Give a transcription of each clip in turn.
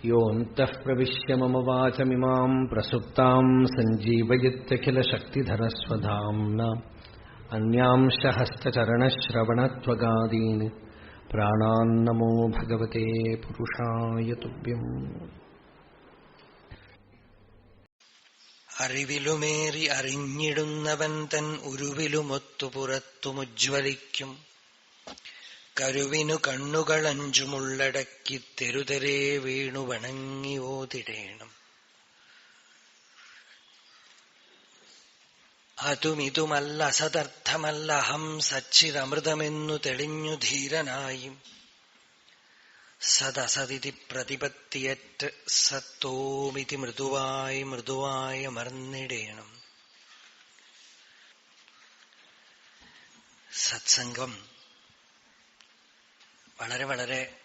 योऽन्तः प्रविश्य मम वाचमिमाम् प्रसुप्ताम् सञ्जीवयत्यखिलशक्तिधरस्वधाम्ना अन्यांश हस्तचरणश्रवणत्वगादीन् प्राणान्नमो भगवते पुरुषाय तुभ्यम्. അറിവിലുമേറി അറിഞ്ഞിടുന്നവൻ തൻ ഉരുവിലുമൊത്തു പുറത്തുമുജ്വലിക്കും. കരുവിനു കണ്ണുകളഞ്ചുമുള്ളടക്കി തെരുതെരേ വീണു വണങ്ങി ഓതിടേണം. അതുമിതുമല്ല അസതർത്ഥമല്ല അഹം സച്ചിദമൃതമെന്നു തെളിഞ്ഞു ധീരനായും സദസതിഥി പ്രതിപത്തിയറ്റ് സത്തോമിതി മൃദുവായി മൃദുവായി അമർന്നിടേണം. സത്സംഗം വളരെ വളരെ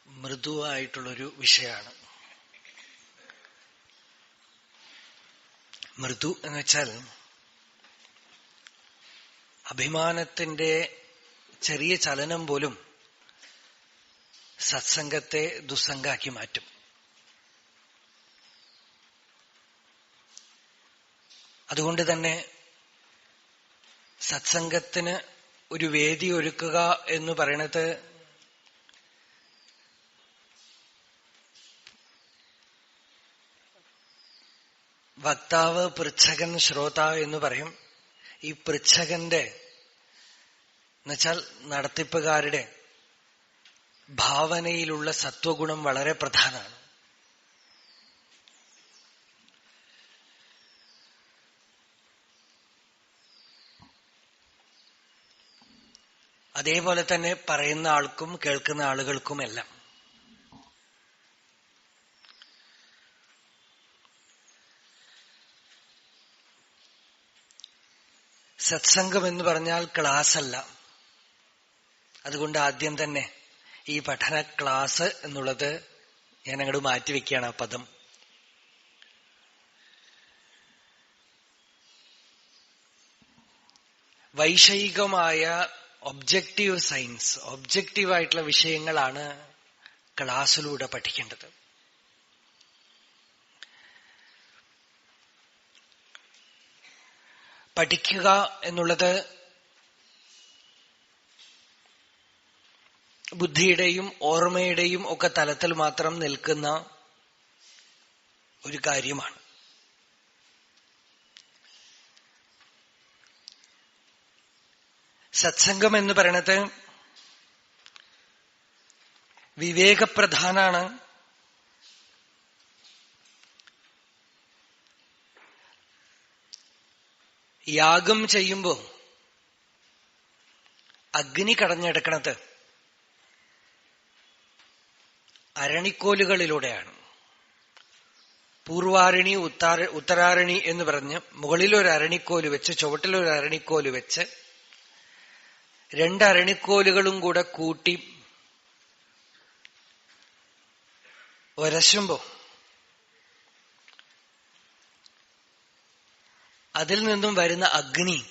മൃദുവായിട്ടുള്ളൊരു വിഷയമാണ്. മൃദു എന്ന് വെച്ചാൽ അഭിമാനത്തിന്റെ ചെറിയ ചലനം പോലും സത്സംഗത്തെ ദുസ്സംഗാക്കി മാറ്റും. അതുകൊണ്ട് തന്നെ സത്സംഗത്തിന് ഒരു വേദി ഒരുക്കുക എന്ന് പറയണത് വക്താവ്, പൃച്ഛകൻ, ശ്രോത എന്ന് പറയും. ഈ പൃച്ഛകന്റെ എന്നുവെച്ചാൽ നടത്തിപ്പുകാരുടെ ഭാവനയിലുള്ള സത്വഗുണം വളരെ പ്രധാനമാണ്. അതേപോലെ തന്നെ പറയുന്ന ആൾക്കും കേൾക്കുന്ന ആളുകൾക്കുമെല്ലാം. സത്സംഗം എന്ന് പറഞ്ഞാൽ ക്ലാസ് അല്ല. അതുകൊണ്ട് ആദ്യം തന്നെ ഈ പഠന ക്ലാസ് എന്നുള്ളത് ഞാൻ അങ്ങോട്ട് മാറ്റിവെക്കുകയാണ്. ആ പദം വൈഷയികമായ ഒബ്ജക്റ്റീവ് സയൻസ്, ഒബ്ജക്റ്റീവായിട്ടുള്ള വിഷയങ്ങളാണ് ക്ലാസ്സിലൂടെ പഠിക്കേണ്ടത്. പഠിക്കുക എന്നുള്ളത് ബുദ്ധിയുടെയും ഓർമ്മയുടെയും ഒക്കെ തലത്തിൽ മാത്രം നിൽക്കുന്ന ഒരു കാര്യമാണ്. സത്സംഗം എന്ന് പറയണത് വിവേകപ്രധാനാണ്. യാഗം ചെയ്യുമ്പോ അഗ്നി കടഞ്ഞെടുക്കണത് അരണിക്കോലുകളിലൂടെയാണ്. പൂർവാരണി, ഉത്തരാരണി എന്ന് പറഞ്ഞ് മുകളിലൊരു അരണിക്കോല് വെച്ച് ചുവട്ടിലൊരു അരണിക്കോല് വെച്ച് രണ്ടരണിക്കോലുകളും കൂടെ കൂട്ടി ഉരശുമ്പോ അതിൽ നിന്നും വരുന്ന അഗ്നി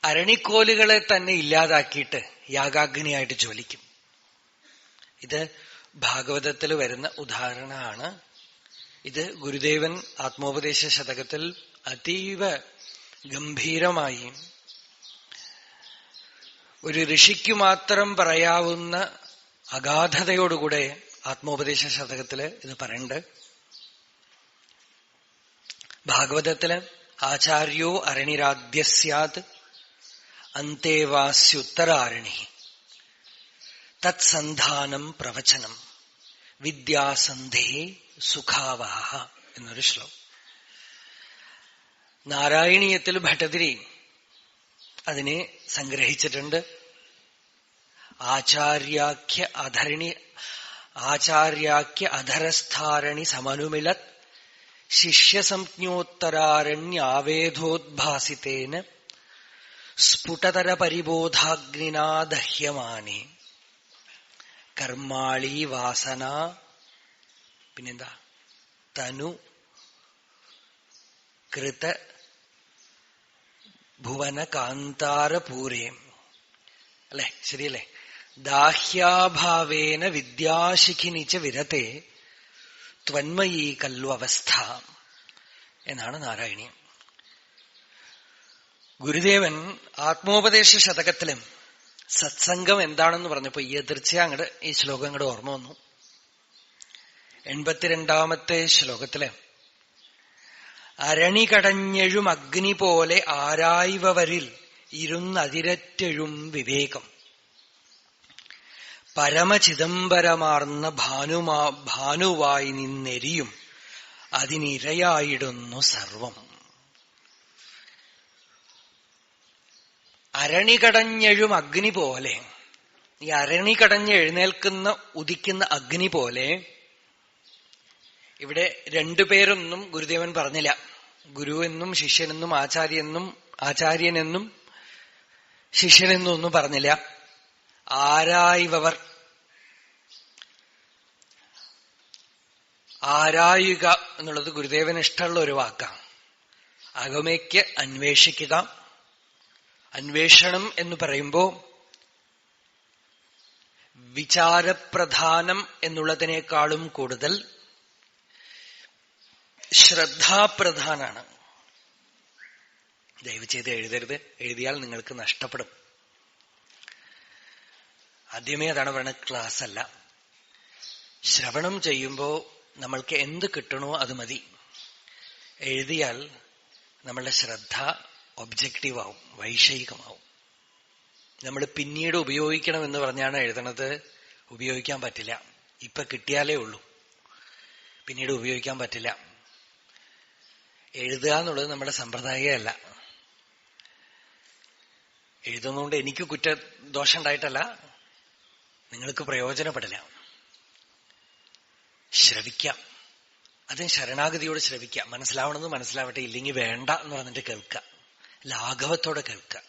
അരണിക്കോലുകളെ തന്നെ ഇല്ലാതാക്കിയിട്ട് യാഗാഗ്നിയായിട്ട് ജ്വലിക്കും. ഇത് ഭാഗവതത്തിൽ വരുന്ന ഉദാഹരണമാണ്. ഇത് ഗുരുദേവൻ ആത്മോപദേശ ശതകത്തിൽ അതീവ ഗംഭീരമായി ഒരു ഋഷിക്കു മാത്രം പറയാവുന്ന അഗാധതയോടുകൂടെ ആത്മോപദേശ ശതകത്തില് ഇത് പറയണ്ട്. ഭാഗവതത്തില് ആചാര്യോ അരണിരാദ്യ സ്യാത് അന്തേവാസ്യുത്തരാരണി തത്സന്ധാനം പ്രവചനം വിദ്യാസന്ധേ സുഖാവഹ എന്നൊരു ശ്ലോകം. നാരായണീയത്തിൽ ഭട്ടതിരി അതിനെ സംഗ്രഹിച്ചിട്ടുണ്ട്. ആചാര്യാഖ്യ അധരസ്ഥാരണി സമനുമിലത് ശിഷ്യസംജ്ഞോത്തരാരണ്യാവേധോദ്ഭാസിതേന സ്ഫുടതര പരിബോധാഗ്നിനാ ദഹ്യമാനേ കർമാളി വാസന പിന്നെന്താ തനു കൃത ഭുവന കാന്താരപൂരേ. അല്ലെ, ശരിയല്ലേ? ദാഹ്യാഭാവേന വിദ്യാശിഖിനിച്ച വിരത്തെ ത്വന്മയീ കല്ലു അവസ്ഥ എന്നാണ് നാരായണീയം. ഗുരുദേവൻ ആത്മോപദേശ ശതകത്തിലും സത്സംഗം എന്താണെന്ന് പറഞ്ഞപ്പോ എതിർച്ചയാ അങ്ങട് ഈ ശ്ലോകം അങ്ങോട്ട് ഓർമ്മ വന്നു. 82ാമത്തെ ശ്ലോകത്തില് അരണി കടഞ്ഞെഴും അഗ്നി പോലെ ആരായ്വരിൽ ഇരുന്നതിരറ്റെഴും വിവേകം പരമചിദംബരമാർന്ന ഭാനുവായി നിന്നെരിയും അതിനിരയായിടുന്നു സർവം. അരണി കടഞ്ഞെഴും അഗ്നി പോലെ, ഈ അരണി കടഞ്ഞ് എഴുന്നേൽക്കുന്ന ഉദിക്കുന്ന അഗ്നി പോലെ. ഇവിടെ രണ്ടുപേരൊന്നും ഗുരുദേവൻ പറഞ്ഞില്ല. ഗുരുവെന്നും ശിഷ്യനെന്നും ആചാര്യനെന്നും ശിഷ്യനെന്നും ഒന്നും പറഞ്ഞില്ല. ആരായുവർ, ആരായുക എന്നുള്ളത് ഗുരുദേവന് ഇഷ്ടമുള്ള ഒരു വാക്കാണ്. അകമയ്ക്ക് അന്വേഷിക്കുക. അന്വേഷണം എന്ന് പറയുമ്പോ വിചാരപ്രധാനം എന്നുള്ളതിനേക്കാളും കൂടുതൽ ശ്രദ്ധാപ്രധാനാണ്. ദയവ് ചെയ്ത് എഴുതരുത്, എഴുതിയാൽ നിങ്ങൾക്ക് നഷ്ടപ്പെടും. ആദ്യമേ അതാണ് പറയുന്നത്, ക്ലാസ് അല്ല. ശ്രവണം ചെയ്യുമ്പോ നമ്മൾക്ക് എന്ത് കിട്ടണോ അത് മതി. എഴുതിയാൽ നമ്മളുടെ ശ്രദ്ധ ഒബ്ജക്റ്റീവാവും, വൈഷയികമാവും. നമ്മൾ പിന്നീട് ഉപയോഗിക്കണമെന്ന് പറഞ്ഞാണ് എഴുതണത്. ഉപയോഗിക്കാൻ പറ്റില്ല. ഇപ്പൊ കിട്ടിയാലേ ഉള്ളൂ, പിന്നീട് ഉപയോഗിക്കാൻ പറ്റില്ല. എഴുതുക എന്നുള്ളത് നമ്മുടെ സമ്പ്രദായമല്ല. എഴുതുന്നതുകൊണ്ട് എനിക്ക് ദോഷം ഉണ്ടായിട്ടല്ല, നിങ്ങൾക്ക് പ്രയോജനപ്പെടില്ല. ശ്രവിക്കാം, അതിന് ശരണാഗതിയോട് ശ്രവിക്കാം. മനസ്സിലാവണമെന്ന് മനസ്സിലാവട്ടെ, ഇല്ലെങ്കിൽ വേണ്ട എന്ന് പറഞ്ഞിട്ട് കേൾക്കുക. ലാഘവത്തോടെ കേൾക്കുക.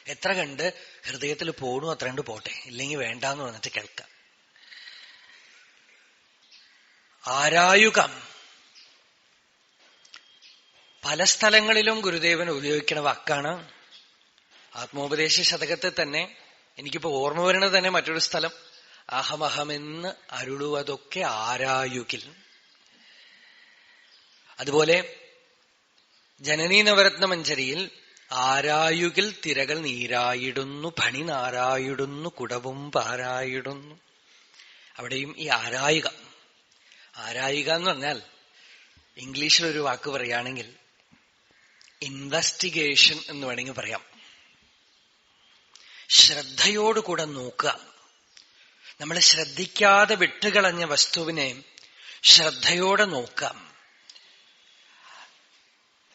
എത്ര കണ്ട് ഹൃദയത്തിൽ പോണു അത്ര കണ്ട് പോട്ടെ, ഇല്ലെങ്കിൽ വേണ്ട എന്ന് പറഞ്ഞിട്ട് കേൾക്കുക. ആരായുകം പല സ്ഥലങ്ങളിലും ഗുരുദേവൻ ഉപയോഗിക്കുന്ന വാക്കാണ്. ആത്മോപദേശ ശതകത്തിൽ തന്നെ എനിക്കിപ്പോ ഓർമ്മ വരുന്നത് തന്നെ മറ്റൊരു സ്ഥലം, അഹമഹമെന്ന് അരുളുവതൊക്കെ ആരായുകിൽ. അതുപോലെ ജനനീ നവരത്ന മഞ്ജരിയിൽ ആരായുകിൽ തിരകൾ നീരായിടുന്നു, ഭണി നാരായിടുന്നു, കുടവും പാരായിടുന്നു. അവിടെയും ഈ ആരായുക. ആരായുക എന്ന് പറഞ്ഞാൽ ഇംഗ്ലീഷിലൊരു വാക്ക് പറയുകയാണെങ്കിൽ ഇൻവെസ്റ്റിഗേഷൻ എന്ന് വേണമെങ്കിൽ പറയാം. ശ്രദ്ധയോടുകൂടെ നോക്കുക. നമ്മൾ ശ്രദ്ധിക്കാതെ വിട്ടുകളഞ്ഞ വസ്തുവിനെ ശ്രദ്ധയോടെ നോക്കാം.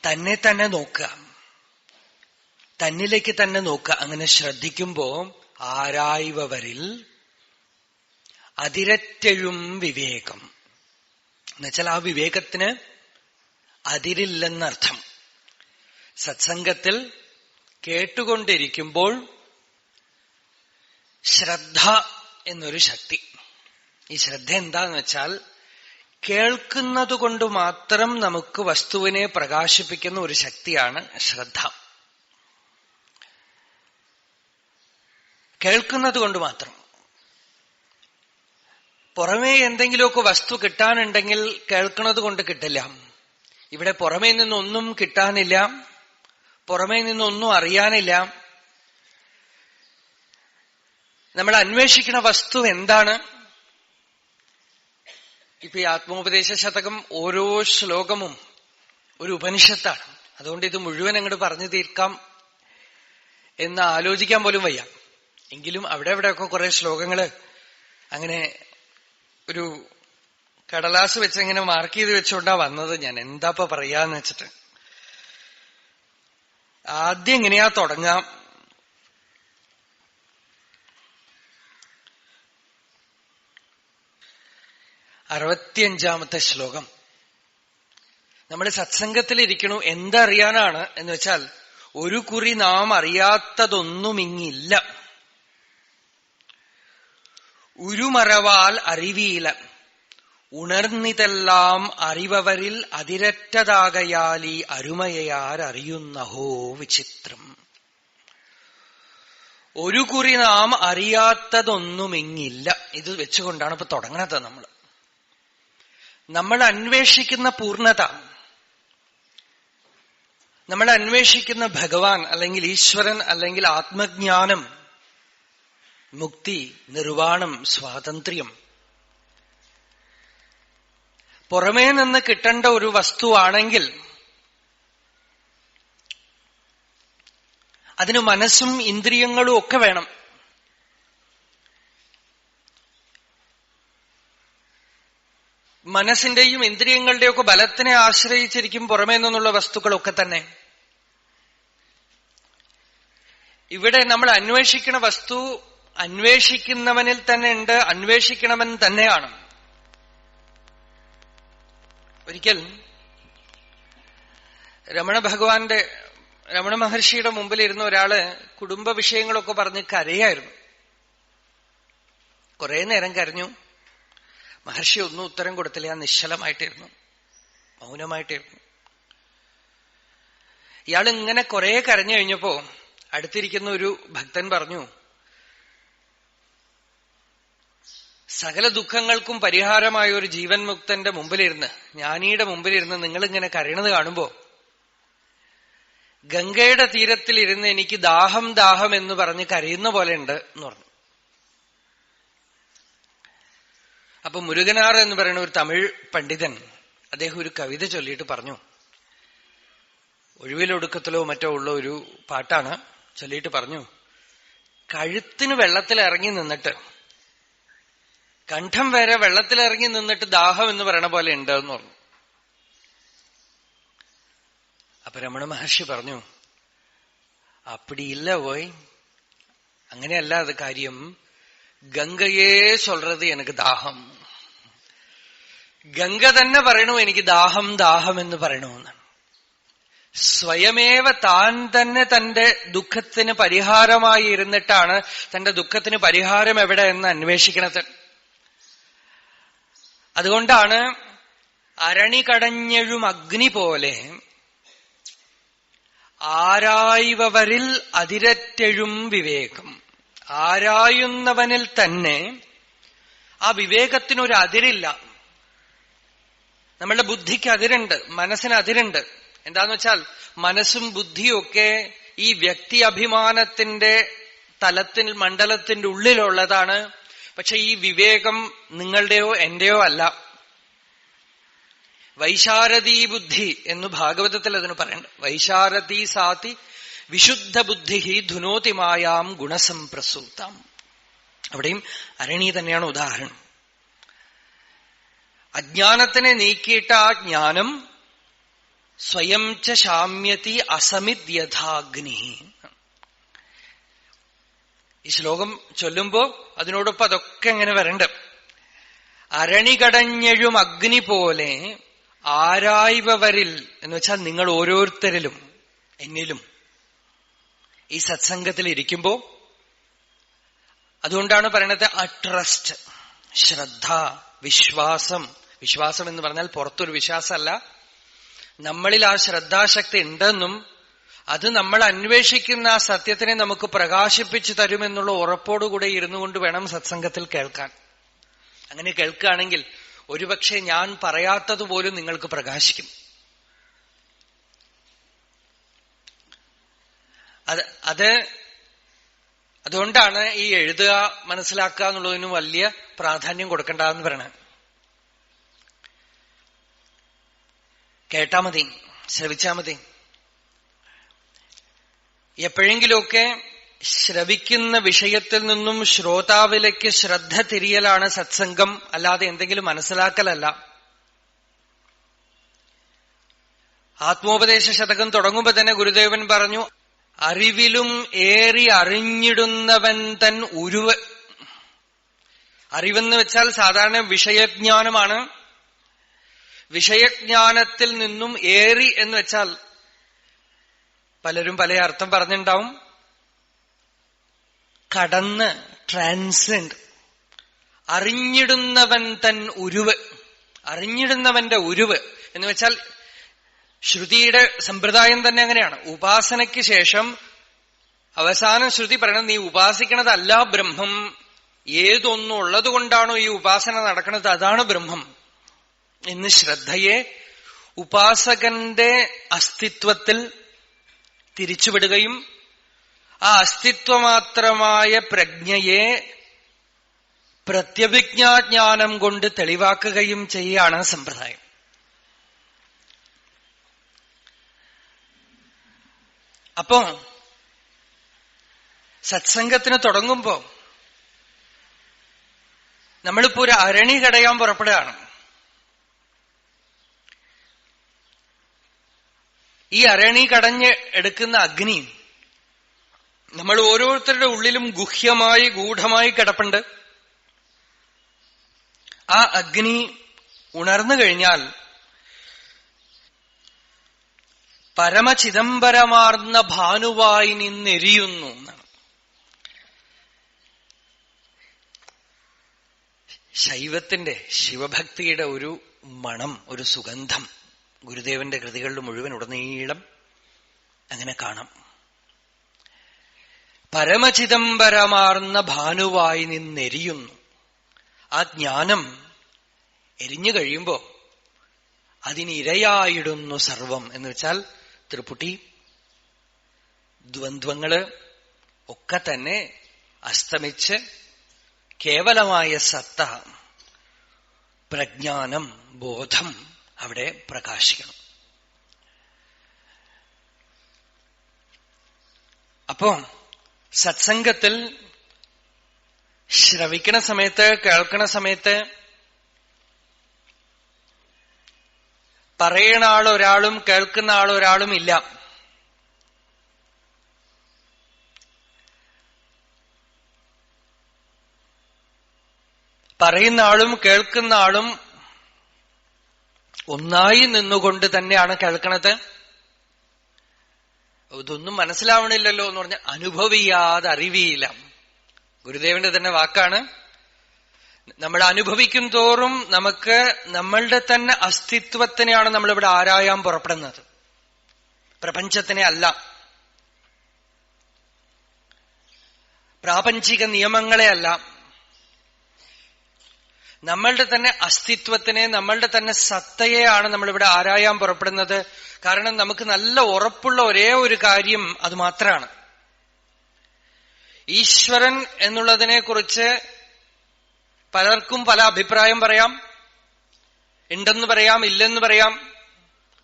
തന്നെ തന്നെ നോക്കാം, തന്നിലേക്ക് തന്നെ നോക്കുക. അങ്ങനെ ശ്രദ്ധിക്കുമ്പോ ആരായ്വരിൽ അതിരറ്റെഴും വിവേകം എന്നുവെച്ചാൽ ആ വിവേകത്തിന് അതിരില്ലെന്നർത്ഥം. സത്സംഗത്തിൽ കേട്ടുകൊണ്ടിരിക്കുമ്പോൾ ശ്രദ്ധ എന്നൊരു ശക്തി. ഈ ശ്രദ്ധ എന്താന്ന് വെച്ചാൽ കേൾക്കുന്നത് കൊണ്ട് മാത്രം നമുക്ക് വസ്തുവിനെ പ്രകാശിപ്പിക്കുന്ന ഒരു ശക്തിയാണ് ശ്രദ്ധ. കേൾക്കുന്നത് കൊണ്ട് മാത്രം. പുറമേ എന്തെങ്കിലുമൊക്കെ വസ്തു കിട്ടാനുണ്ടെങ്കിൽ കേൾക്കുന്നത് കൊണ്ട് കിട്ടില്ല. ഇവിടെ പുറമേ നിന്നൊന്നും കിട്ടാനില്ല, പുറമേ നിന്നൊന്നും അറിയാനില്ല. നമ്മൾ അന്വേഷിക്കുന്ന വസ്തു എന്താണ്? ഇപ്പൊ ഈ ആത്മോപദേശ ശതകം ഓരോ ശ്ലോകവും ഒരു ഉപനിഷത്താണ്. അതുകൊണ്ട് ഇത് മുഴുവൻ അങ്ങോട്ട് പറഞ്ഞു തീർക്കാം എന്ന് ആലോചിക്കാൻ പോലും വയ്യ. എങ്കിലും അവിടെ എവിടെയൊക്കെ കുറെ ശ്ലോകങ്ങള് അങ്ങനെ ഒരു കടലാസ് വെച്ച് ഇങ്ങനെ മാർക്ക് ചെയ്ത് വെച്ചുകൊണ്ടാ വന്നത്. ഞാൻ എന്താപ്പ പറയാന്ന് വെച്ചിട്ട് ആദ്യം എങ്ങനെയാ തുടങ്ങാം? അറുപത്തിയഞ്ചാമത്തെ ശ്ലോകം. നമ്മൾ സത്സംഗത്തിലിരിക്കണു. എന്തറിയാനാണ് എന്ന് വെച്ചാൽ ഒരു കുറി നാം അറിയാത്തതൊന്നുമിങ്ങില്ല. ഉരുമറവാൽ അറിവീല ഉണർന്നിതെല്ലാം അറിവവരിൽ അതിരറ്റതാകയാലി അരുമയാർ അറിയുന്നഹോ വിചിത്രം. ഒരു കുറി നാം അറിയാത്തതൊന്നുമിങ്ങില്ല. ഇത് വെച്ചുകൊണ്ടാണ് ഇപ്പൊ തുടങ്ങുന്നത്. നമ്മൾ അന്വേഷിക്കുന്ന പൂർണ്ണത, നമ്മൾ അന്വേഷിക്കുന്ന ഭഗവാൻ അല്ലെങ്കിൽ ഈശ്വരൻ അല്ലെങ്കിൽ ആത്മജ്ഞാനം, മുക്തി, നിർവാണം, സ്വാതന്ത്ര്യം പുറമേ നിന്ന് കിട്ടേണ്ട ഒരു വസ്തുവാണെങ്കിൽ അതിന് മനസ്സും ഇന്ദ്രിയങ്ങളും ഒക്കെ വേണം. മനസ്സിന്റെയും ഇന്ദ്രിയങ്ങളുടെയും ഒക്കെ ബലത്തിനെ ആശ്രയിച്ചിരിക്കും പുറമേ നിന്നുള്ള വസ്തുക്കളൊക്കെ തന്നെ. ഇവിടെ നമ്മൾ അന്വേഷിക്കുന്ന വസ്തു അന്വേഷിക്കുന്നവനിൽ തന്നെ ഉണ്ട്, അന്വേഷിക്കണവൻ തന്നെയാണ്. ഒരിക്കൽ രമണ മഹർഷിയുടെ മുമ്പിലിരുന്ന ഒരാള് കുടുംബ വിഷയങ്ങളൊക്കെ പറഞ്ഞ് കരയായിരുന്നു. കുറെ നേരം കരഞ്ഞു. മഹർഷി ഒന്നും ഉത്തരം കൊടുത്തില്ല. നിശ്ചലമായിട്ടിരുന്നു, മൗനമായിട്ടിരുന്നു. ഇയാൾ ഇങ്ങനെ കുറെ കരഞ്ഞു കഴിഞ്ഞപ്പോ അടുത്തിരിക്കുന്ന ഒരു ഭക്തൻ പറഞ്ഞു, സകല ദുഃഖങ്ങൾക്കും പരിഹാരമായ ഒരു ജീവൻ മുക്തന്റെ മുമ്പിലിരുന്ന്, ജ്ഞാനിയുടെ മുമ്പിലിരുന്ന് നിങ്ങളിങ്ങനെ കരയണത് കാണുമ്പോ ഗംഗയുടെ തീരത്തിലിരുന്ന് എനിക്ക് ദാഹം ദാഹം എന്ന് പറഞ്ഞ് കരയുന്ന പോലെ ഉണ്ട് എന്ന് പറഞ്ഞു. അപ്പൊ മുരുകനാർ എന്ന് പറയുന്ന ഒരു തമിഴ് പണ്ഡിതൻ അദ്ദേഹം ഒരു കവിത ചൊല്ലിയിട്ട് പറഞ്ഞു, ഒഴിവിലൊടുക്കത്തിലോ മറ്റോ ഉള്ള ഒരു പാട്ടാണ്. ചൊല്ലിയിട്ട് പറഞ്ഞു, കഴുത്തിന് വെള്ളത്തിലിറങ്ങി നിന്നിട്ട് കണ്ഠം വരെ വെള്ളത്തിലിറങ്ങി നിന്നിട്ട് ദാഹം എന്ന് പറയണ പോലെ ഉണ്ട് എന്ന് പറഞ്ഞു. അപ്പൊ രമണ മഹർഷി പറഞ്ഞു, അപ്പടി ഇല്ല പോയി, അങ്ങനെയല്ല അത് കാര്യം. ഗംഗയെ ചൊല്ലത് എനിക്ക് ദാഹം. ഗംഗ തന്നെ പറയണു എനിക്ക് ദാഹം ദാഹം എന്ന് പറയണമെന്നാണ്. സ്വയമേവ താൻ തന്നെ തന്റെ ദുഃഖത്തിന് പരിഹാരമായി ഇരുന്നിട്ടാണ് തന്റെ ദുഃഖത്തിന് പരിഹാരം എവിടെ എന്ന് അന്വേഷിക്കണത്. അതുകൊണ്ടാണ് അരണി കടഞ്ഞെഴും അഗ്നി പോലെ ആരായുവവരിൽ അതിരറ്റെഴും വിവേകം. ആരായുന്നവനിൽ തന്നെ ആ വിവേകത്തിനൊരു അതിരില്ല. നമ്മളുടെ ബുദ്ധിക്ക് അതിരുണ്ട്, മനസ്സിന് അതിരുണ്ട്. എന്താന്ന് വെച്ചാൽ മനസ്സും ബുദ്ധിയും ഒക്കെ ഈ വ്യക്തി അഭിമാനത്തിന്റെ തലത്തിൽ മണ്ഡലത്തിന്റെ ഉള്ളിലുള്ളതാണ്. പക്ഷെ ഈ വിവേകം നിങ്ങളുടെയോ എന്റെയോ അല്ല. വൈശാരദീ ബുദ്ധി എന്ന് ഭാഗവതത്തിൽ അതിന് പറയുന്നുണ്ട്. വൈശാരദീ സാതി വിശുദ്ധ ബുദ്ധി ധുനോതി മായാം ഗുണസംപ്രസൂതാം. അവിടെയും അരണി തന്നെയാണ് ഉദാഹരണം. അജ്ഞാനത്തിനെ നീക്കിയിട്ട് ആ ജ്ഞാനം സ്വയം ച ശാമ്യതി അസമിത് യഥാഗ്നി. ഈ ശ്ലോകം ചൊല്ലുമ്പോ അതിനോടൊപ്പം അതൊക്കെ എങ്ങനെ വരണ്ട്. അരണികടഞ്ഞെഴും അഗ്നി പോലെ ആരായ്വവരിൽ എന്ന് വെച്ചാൽ നിങ്ങൾ ഓരോരുത്തരിലും എന്നിലും ഈ സത്സംഗത്തിൽ ഇരിക്കുമ്പോ, അതുകൊണ്ടാണ് പറയണത് ആ ട്രസ്റ്റ്, ശ്രദ്ധ, വിശ്വാസം. വിശ്വാസം എന്ന് പറഞ്ഞാൽ പുറത്തൊരു വിശ്വാസമല്ല, നമ്മളിൽ ആ ശ്രദ്ധാശക്തി ഉണ്ടെന്നും അത് നമ്മൾ അന്വേഷിക്കുന്ന ആ സത്യത്തിനെ നമുക്ക് പ്രകാശിപ്പിച്ചു തരുമെന്നുള്ള ഉറപ്പോടുകൂടെ ഇരുന്നു കൊണ്ട് വേണം സത്സംഗത്തിൽ കേൾക്കാൻ. അങ്ങനെ കേൾക്കുകയാണെങ്കിൽ ഒരുപക്ഷെ ഞാൻ പറയാത്തതുപോലും നിങ്ങൾക്ക് പ്രകാശിക്കും. അതുകൊണ്ടാണ് ഈ എഴുതുക മനസ്സിലാക്കുക എന്നുള്ളതിന് വലിയ പ്രാധാന്യം കൊടുക്കണ്ടെന്ന് പറയണത്. കേട്ടാ മതി, ശ്രവിച്ചാ മതി. എപ്പോഴെങ്കിലുമൊക്കെ ശ്രവിക്കുന്ന വിഷയത്തിൽ നിന്നും ശ്രോതാവിലേക്ക് ശ്രദ്ധ തിരിയലാണ് സത്സംഗം, അല്ലാതെ എന്തെങ്കിലും മനസ്സിലാക്കലല്ല. ആത്മോപദേശ ശതകം തുടങ്ങുമ്പോ തന്നെ ഗുരുദേവൻ പറഞ്ഞു, അറിവിലും ഏറി അറിഞ്ഞിടുന്നവൻ തൻ ഉരുവ്. അറിവെന്ന് വെച്ചാൽ സാധാരണ വിഷയജ്ഞാനമാണ്. വിഷയജ്ഞാനത്തിൽ നിന്നും ഏറി എന്ന് വെച്ചാൽ പലരും പല അർത്ഥം പറഞ്ഞിട്ടുണ്ടാവും. കടന്ന്, ട്രാൻസെൻഡ്, അറിഞ്ഞിടുന്നവൻ തൻ ഉരുവ്. അറിഞ്ഞിടുന്നവന്റെ ഉരുവ് എന്ന് വെച്ചാൽ ശ്രുതിയുടെ സമ്പ്രദായം തന്നെ അങ്ങനെയാണ്. ഉപാസനയ്ക്ക് ശേഷം അവസാനം ശ്രുതി പറയണം, നീ ഉപാസിക്കണതല്ല ബ്രഹ്മം, ഏതൊന്നും ഉള്ളത് കൊണ്ടാണോ ഈ ഉപാസന നടക്കുന്നത് അതാണ് ബ്രഹ്മം എന്ന് ശ്രദ്ധയെ ഉപാസകന്റെ അസ്തിത്വത്തിൽ തിരിച്ചുവിടുകയും ആ അസ്തിത്വമാത്രമായ പ്രജ്ഞയെ പ്രത്യഭിജ്ഞാജ്ഞാനം കൊണ്ട് തെളിവാക്കുകയും ചെയ്യാണ് സമ്പ്രദായം. അപ്പോ സത്സംഗത്തിന് തുടങ്ങുമ്പോ നമ്മളിപ്പോ ഒരു അരണി കടയാൻ പുറപ്പെടുകയാണ്. ഈ അരണി കടഞ്ഞ് എടുക്കുന്ന അഗ്നി നമ്മൾ ഓരോരുത്തരുടെ ഉള്ളിലും ഗുഹ്യമായി ഗൂഢമായി കിടപ്പുണ്ട്. ആ അഗ്നി ഉണർന്നു കഴിഞ്ഞാൽ പരമചിദംബരമാർന്ന ഭാനുവായി നിന്നെരിയുന്നു എന്നാണ്. ശൈവത്തിന്റെ ശിവഭക്തിയുടെ ഒരു മണം, ഒരു സുഗന്ധം ഗുരുദേവന്റെ കൃതികളിൽ മുഴുവൻ ഉടനീളം അങ്ങനെ കാണാം. പരമചിദംബരമാർന്ന ഭാനുവായി നിന്നെരിയുന്നു. ആ ജ്ഞാനം എരിഞ്ഞു കഴിയുമ്പോ അതിനിരയായിടുന്നു സർവം എന്ന് വെച്ചാൽ ത്രിപുടി, ദ്വന്ദ്വങ്ങള് ഒക്കെ തന്നെ അസ്തമിച്ച് കേവലമായ സത്ത, പ്രജ്ഞാനം, ബോധം അവിടെ പ്രകാശിക്കണം. അപ്പോ സത്സംഗത്തിൽ ശ്രവിക്കണ സമയത്ത്, കേൾക്കണ സമയത്ത് പറയണ ആളൊരാളും കേൾക്കുന്ന ആളൊരാളും ഇല്ല. പറയുന്ന ആളും കേൾക്കുന്ന ആളും ഒന്നായി നിന്നുകൊണ്ട് തന്നെയാണ് കേൾക്കണത്. ഇതൊന്നും മനസ്സിലാവണില്ലല്ലോ എന്ന് പറഞ്ഞാൽ അനുഭവിയാതെ അറിവിയില്ല. ഗുരുദേവന്റെ തന്നെ വാക്കാണ്. നമ്മൾ അനുഭവിക്കും തോറും നമുക്ക് നമ്മളുടെ തന്നെ അസ്തിത്വത്തിനെയാണ് നമ്മളിവിടെ ആരായാൻ പുറപ്പെടുന്നത്, പ്രപഞ്ചത്തിനെ അല്ല. പ്രാപഞ്ചിക നിയമങ്ങളെ അല്ല, നമ്മളുടെ തന്നെ അസ്തിത്വത്തിനെ, നമ്മളുടെ തന്നെ സത്തയെയാണ് നമ്മളിവിടെ ആരായാൻ പുറപ്പെടുന്നത്. കാരണം നമുക്ക് നല്ല ഉറപ്പുള്ള ഒരേ ഒരു കാര്യം അത് മാത്രമാണ്. ഈശ്വരൻ എന്നുള്ളതിനെ കുറിച്ച് പലർക്കും പല അഭിപ്രായം പറയാം. ഉണ്ടെന്ന് പറയാം, ഇല്ലെന്ന് പറയാം,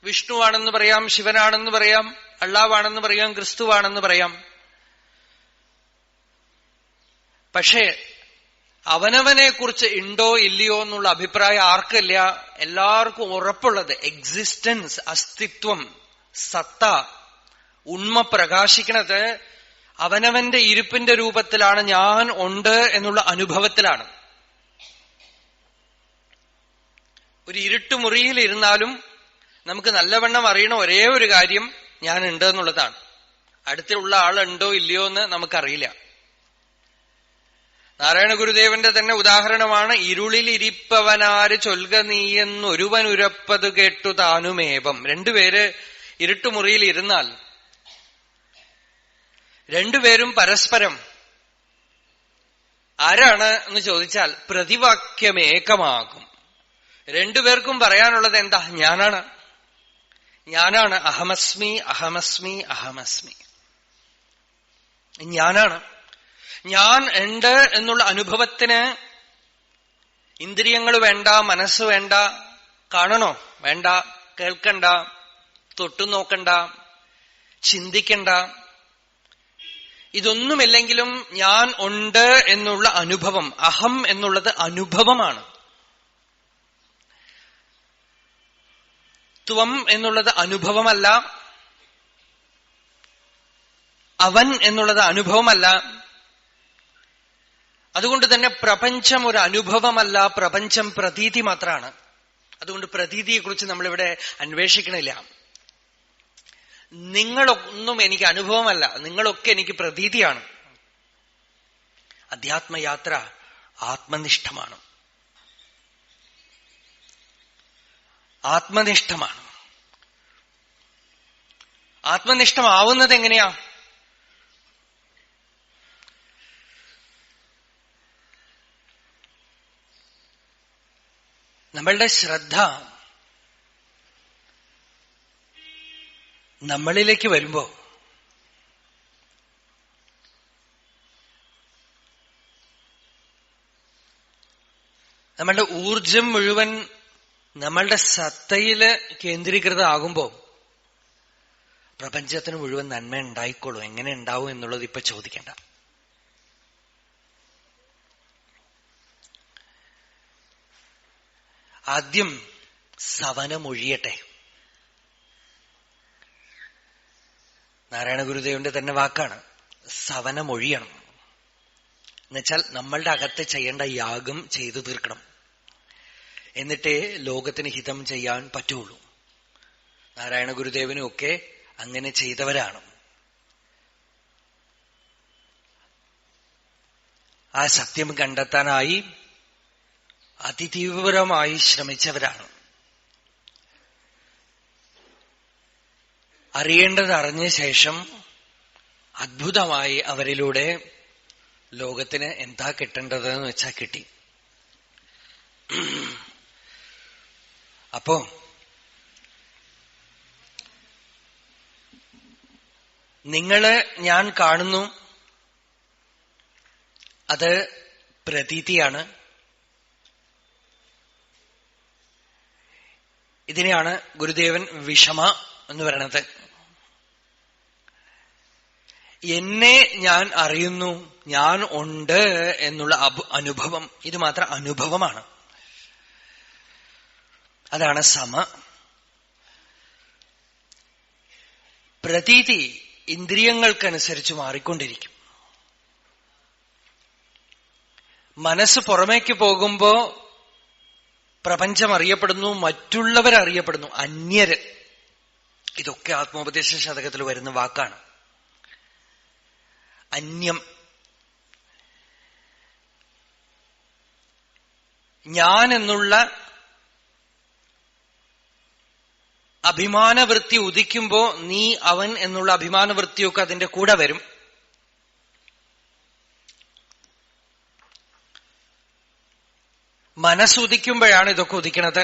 വിഷ്ണുവാണെന്ന് പറയാം, ശിവനാണെന്ന് പറയാം, അള്ളാവാണെന്ന് പറയാം, ക്രിസ്തുവാണെന്ന് പറയാം. പക്ഷേ അവനവനെ കുറിച്ച് ഉണ്ടോ ഇല്ലയോ എന്നുള്ള അഭിപ്രായം ആർക്കില്ല. എല്ലാവർക്കും ഉറപ്പുള്ളത് എക്സിസ്റ്റൻസ്, അസ്തിത്വം, സത്ത, ഉണ്മ പ്രകാശിക്കുന്നത് അവനവന്റെ ഇരിപ്പിന്റെ രൂപത്തിലാണ്, ഞാൻ ഉണ്ട് എന്നുള്ള അനുഭവത്തിലാണ്. ഒരു ഇരുട്ടുമുറിയിൽ ഇരുന്നാലും നമുക്ക് നല്ലവണ്ണം അറിയണ ഒരേ ഒരു കാര്യം ഞാനുണ്ട് എന്നുള്ളതാണ്. അടുത്തുള്ള ആളുണ്ടോ ഇല്ലയോ എന്ന് നമുക്കറിയില്ല. നാരായണ ഗുരുദേവന്റെ തന്നെ ഉദാഹരണമാണ് ഇരുളിൽ ഇരിപ്പവനാര് ചൊൽക നീയെന്നൊരുവനുരപ്പത് കേട്ടു താനുമേവം. രണ്ടുപേര് ഇരുട്ടുമുറിയിൽ ഇരുന്നാൽ രണ്ടുപേരും പരസ്പരം ആരാണ് എന്ന് ചോദിച്ചാൽ പ്രതിവാക്യമേകമാകും. രണ്ടുപേർക്കും പറയാനുള്ളത് എന്താ? ഞാനാണ്, ഞാനാണ്. അഹമസ്മി, അഹമസ്മി, അഹമസ്മി. ഞാനാണ്. ഞാൻ ഉണ്ട് എന്നുള്ള അനുഭവത്തിന് ഇന്ദ്രിയങ്ങൾ വേണ്ട, മനസ്സ് വേണ്ട, കാണണോ വേണ്ട, കേൾക്കണ്ട, തൊട്ടു നോക്കണ്ട, ചിന്തിക്കണ്ട. ഇതൊന്നുമില്ലെങ്കിലും ഞാൻ ഉണ്ട് എന്നുള്ള അനുഭവം, അഹം എന്നുള്ളത് അനുഭവമാണ്. ത്വം എന്നുള്ളത് അനുഭവമല്ല, അവൻ എന്നുള്ളത് അനുഭവമല്ല. അതുകൊണ്ട് തന്നെ പ്രപഞ്ചം ഒരു അനുഭവമല്ല, പ്രപഞ്ചം പ്രതീതി മാത്രമാണ്. അതുകൊണ്ട് പ്രതീതിയെക്കുറിച്ച് നമ്മളിവിടെ അന്വേഷിക്കണില്ല. നിങ്ങളൊന്നും എനിക്ക് അനുഭവമല്ല, നിങ്ങളൊക്കെ എനിക്ക് പ്രതീതിയാണ്. അധ്യാത്മയാത്ര ആത്മനിഷ്ഠമാണ്. ആത്മനിഷ്ഠമാണ്. ആത്മനിഷ്ഠമാവുന്നത് എങ്ങനെയാ? നമ്മളുടെ ശ്രദ്ധ നമ്മളിലേക്ക് വരുമ്പോ നമ്മളുടെ ഊർജം മുഴുവൻ നമ്മളുടെ സത്തയില് കേന്ദ്രീകൃതമാകുമ്പോ പ്രപഞ്ചത്തിന് മുഴുവൻ നന്മ ഉണ്ടായിക്കോളൂ. എങ്ങനെ ഉണ്ടാവും എന്നുള്ളത് ഇപ്പൊ ചോദിക്കണ്ട. ആദ്യം സവനമൊഴിയട്ടെ. നാരായണ ഗുരുദേവന്റെ തന്നെ വാക്കാണ്, സവനമൊഴിയണം. എന്നുവെച്ചാൽ നമ്മളുടെ അകത്ത് ചെയ്യേണ്ട യാഗം ചെയ്തു തീർക്കണം. എന്നിട്ടേ ലോകത്തിന് ഹിതം ചെയ്യാൻ പറ്റുള്ളൂ. നാരായണ ഗുരുദേവനും ഒക്കെ അങ്ങനെ ചെയ്തവരാണ്. ആ സത്യം കണ്ടെത്താനായി അതിതീവ്രമായി ശ്രമിച്ചവരാണ്. അറിയേണ്ടത് അറിഞ്ഞ ശേഷം അദ്ഭുതമായി അവരിലൂടെ ലോകത്തിന് എന്താ കിട്ടേണ്ടത് എന്ന് വെച്ചാൽ കിട്ടി. അപ്പോ നിങ്ങള് ഞാൻ കാണുന്നു, അത് പ്രതീതിയാണ്. ഇതിനെയാണ് ഗുരുദേവൻ വിഷമ എന്ന് പറയുന്നത്. എന്നെ ഞാൻ അറിയുന്നു, ഞാൻ ഉണ്ട് എന്നുള്ള അനുഭവം, ഇത് മാത്രം അനുഭവമാണ്. അതാണ് സമ. പ്രതീതി ഇന്ദ്രിയങ്ങൾക്കനുസരിച്ച് മാറിക്കൊണ്ടിരിക്കും. മനസ്സ് പുറമേക്ക് പോകുമ്പോ പ്രപഞ്ചം അറിയപ്പെടുന്നു, മറ്റുള്ളവരറിയപ്പെടുന്നു, അന്യര്. ഇതൊക്കെ ആത്മോപദേശ ശതകത്തിൽ വരുന്ന വാക്കാണ്. അന്യം. ഞാൻ എന്നുള്ള അഭിമാനവൃത്തി ഉദിക്കുമ്പോ നീ അവൻ എന്നുള്ള അഭിമാനവൃത്തിയൊക്കെ അതിന്റെ കൂടെ വരും. മനസ്സുദിക്കുമ്പോഴാണ് ഇതൊക്കെ ഉദിക്കണത്.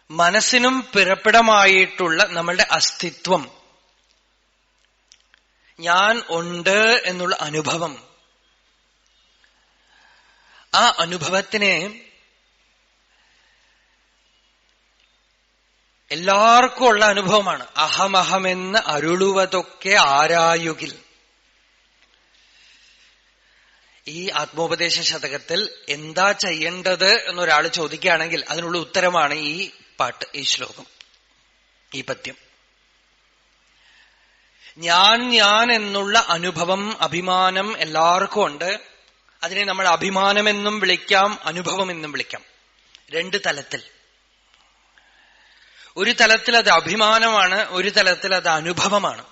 മനസ്സിനും പിറപ്പിടമായിട്ടുള്ള നമ്മളുടെ അസ്തിത്വം, ഞാൻ ഉണ്ട് എന്നുള്ള അനുഭവം, ആ അനുഭവത്തിനെ എല്ലാവർക്കും ഉള്ള അനുഭവമാണ്. അഹമഹമെന്ന് അരുളുവതൊക്കെ ആരായുകിൽ. ഈ ആത്മോപദേശ ശതകത്തിൽ എന്താ ചെയ്യേണ്ടത് എന്നൊരാൾ ചോദിക്കുകയാണെങ്കിൽ അതിനുള്ള ഉത്തരമാണ് ഈ പാട്ട്, ഈ ശ്ലോകം, ഈ പദ്യം. ഞാൻ എന്നുള്ള അനുഭവം, അഭിമാനം എല്ലാവർക്കും ഉണ്ട്. അതിനെ നമ്മൾ അഭിമാനമെന്നും വിളിക്കാം, അനുഭവമെന്നും വിളിക്കാം. രണ്ട് തലത്തിൽ. ഒരു തലത്തിൽ അത് അഭിമാനമാണ്, ഒരു തലത്തിൽ അത് അനുഭവമാണ്.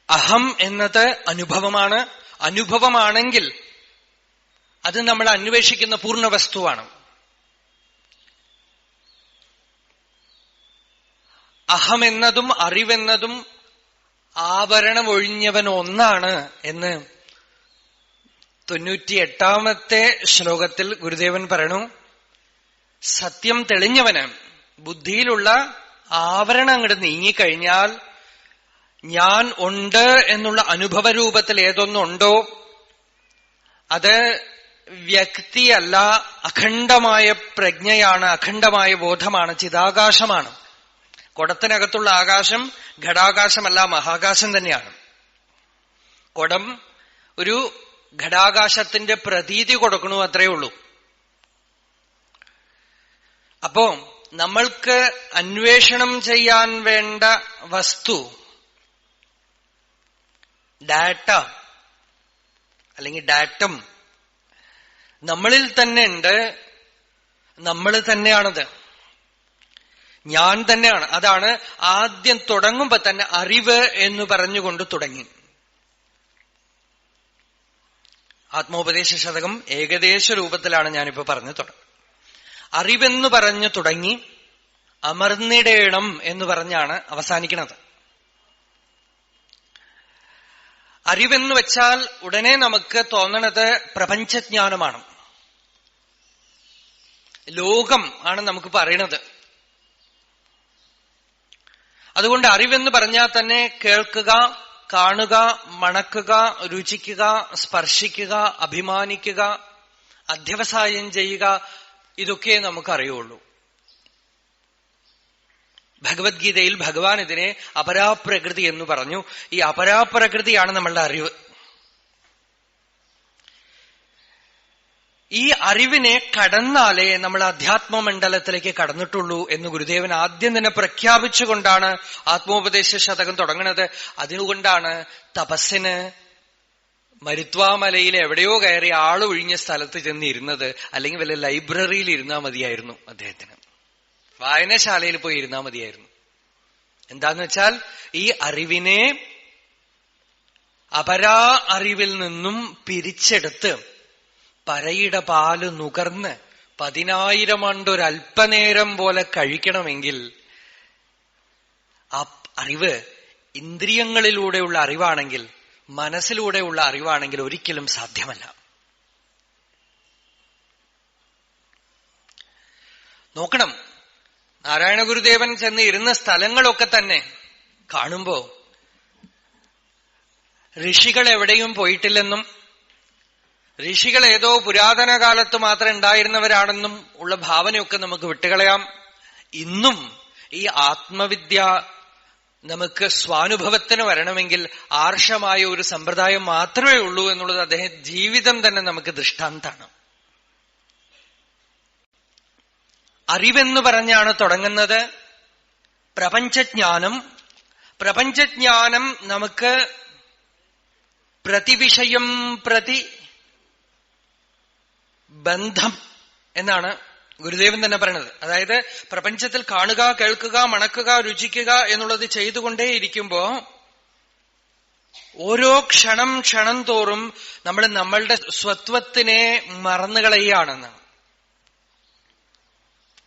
അഹം എന്നത് അനുഭവമാണ്. അനുഭവമാണെങ്കിൽ അത് നമ്മൾ അന്വേഷിക്കുന്ന പൂർണ്ണ വസ്തുവാണ്. അഹം എന്നതും അറിവെന്നതും ആവരണമൊഴിഞ്ഞവൻ ഒന്നാണ് എന്ന് 98-ാമത്തെ ശ്ലോകത്തിൽ ഗുരുദേവൻ പറയണു. സത്യം തെളിഞ്ഞവന്, ബുദ്ധിയിലുള്ള ആവരണം അങ്ങോട്ട് നീങ്ങിക്കഴിഞ്ഞാൽ ഞാൻ ഉണ്ട് എന്നുള്ള അനുഭവരൂപത്തിൽ ഏതൊന്നുണ്ടോ അത് വ്യക്തിയല്ല, അഖണ്ഡമായ പ്രജ്ഞയാണ്, അഖണ്ഡമായ ബോധമാണ്, ചിദാകാശമാണ്. കുടത്തിനകത്തുള്ള ആകാശം ഘടാകാശമല്ല, മഹാകാശം തന്നെയാണ്. കുടം ഒരു ഘടാകാശത്തിന്റെ പ്രതീതി കൊടുക്കണു, അത്രയേ ഉള്ളൂ. അപ്പോ നമ്മൾക്ക് അന്വേഷണം ചെയ്യാൻ വേണ്ട വസ്തു, ഡാറ്റ അല്ലെങ്കിൽ ഡാറ്റം നമ്മളിൽ തന്നെ ഉണ്ട്, നമ്മൾ തന്നെയാണത്. ഞാൻ തന്നെയാണ്. അതാണ് ആദ്യം തുടങ്ങുമ്പോ തന്നെ അറിവ് എന്ന് പറഞ്ഞുകൊണ്ട് തുടങ്ങി. ആത്മോപദേശ ശതകം ഏകദേശ രൂപത്തിലാണ് ഞാനിപ്പോ പറഞ്ഞു തുടങ്ങി. അറിവെന്ന് പറഞ്ഞു തുടങ്ങി അമർന്നിടേണം എന്ന് പറഞ്ഞാണ് അവസാനിക്കുന്നത്. അറിവെന്ന് വെച്ചാൽ ഉടനെ നമുക്ക് തോന്നണത് പ്രപഞ്ചജ്ഞാനമാണ്, ലോകം ആണ് നമുക്ക് പറയണത്. അതുകൊണ്ട് അറിവെന്ന് പറഞ്ഞാൽ തന്നെ കേൾക്കുക, കാണുക, മണക്കുക, രുചിക്കുക, സ്പർശിക്കുക, അഭിമാനിക്കുക, അധ്യവസായം ചെയ്യുക, ഇതൊക്കെ നമുക്കറിയുള്ളൂ. ഭഗവത്ഗീതയിൽ ഭഗവാൻ ഇതിനെ അപരാപ്രകൃതി എന്ന് പറഞ്ഞു. ഈ അപരാപ്രകൃതിയാണ് നമ്മളുടെ അറിവ്. ഈ അറിവിനെ കടന്നാലേ നമ്മൾ അധ്യാത്മമണ്ഡലത്തിലേക്ക് കടന്നിട്ടുള്ളൂ എന്ന് ഗുരുദേവൻ ആദ്യം തന്നെ പ്രഖ്യാപിച്ചുകൊണ്ടാണ് ആത്മോപദേശ ശതകം തുടങ്ങുന്നത്. അതുകൊണ്ടാണ് തപസ്സിന് മരുത്വാമലയിൽ എവിടെയോ കയറി ആള് ഒഴിഞ്ഞ സ്ഥലത്ത് ചെന്നിരുന്നത്. അല്ലെങ്കിൽ വല്ല ലൈബ്രറിയിൽ ഇരുന്നാൽ മതിയായിരുന്നു അദ്ദേഹത്തിന്, വായനശാലയിൽ പോയി ഇരുന്നാൽ മതിയായിരുന്നു. എന്താന്ന് വെച്ചാൽ ഈ അറിവിനെ അപരാ അറിവിൽ നിന്നും പിരിച്ചെടുത്ത് പരയുടെ പാല് നുകർന്ന് 10,000 ആണ്ടൊരൽപ്പനേരം പോലെ കഴിക്കണമെങ്കിൽ ആ അറിവ് ഇന്ദ്രിയങ്ങളിലൂടെയുള്ള അറിവാണെങ്കിൽ, മനസ്സിലൂടെയുള്ള അറിവാണെങ്കിൽ ഒരിക്കലും സാധ്യമല്ല. നോക്കണം, നാരായണ ഗുരുദേവൻ ചെന്ന് ഇരുന്ന സ്ഥലങ്ങളൊക്കെ തന്നെ കാണുമ്പോ ഋഷികൾ എവിടെയും പോയിട്ടില്ലെന്നും ഋഷികൾ ഏതോ പുരാതന കാലത്ത് മാത്രം ഉണ്ടായിരുന്നവരാണെന്നും ഉള്ള ഭാവനയൊക്കെ നമുക്ക് വിട്ടുകളയാം. ഇന്നും ഈ ആത്മവിദ്യ നമുക്ക് സ്വാനുഭവത്തിന് വരണമെങ്കിൽ ആർഷമായ ഒരു സമ്പ്രദായം മാത്രമേ ഉള്ളൂ എന്നുള്ളത് അദ്ദേഹം ജീവിതം തന്നെ നമുക്ക് ദൃഷ്ടാന്താണ്. അറിവെന്ന് പറഞ്ഞാണ് തുടങ്ങുന്നത്. പ്രപഞ്ചജ്ഞാനം നമുക്ക് പ്രതിവിഷയം പ്രതി ബന്ധം എന്നാണ് ഗുരുദേവൻ തന്നെ പറയുന്നത്. അതായത് പ്രപഞ്ചത്തിൽ കാണുക, കേൾക്കുക, മണക്കുക, രുചിക്കുക എന്നുള്ളത് ചെയ്തുകൊണ്ടേയിരിക്കുമ്പോ ഓരോ ക്ഷണം തോറും നമ്മൾ നമ്മളുടെ സ്വത്വത്തിനെ മറന്നുകളയാണെന്ന്.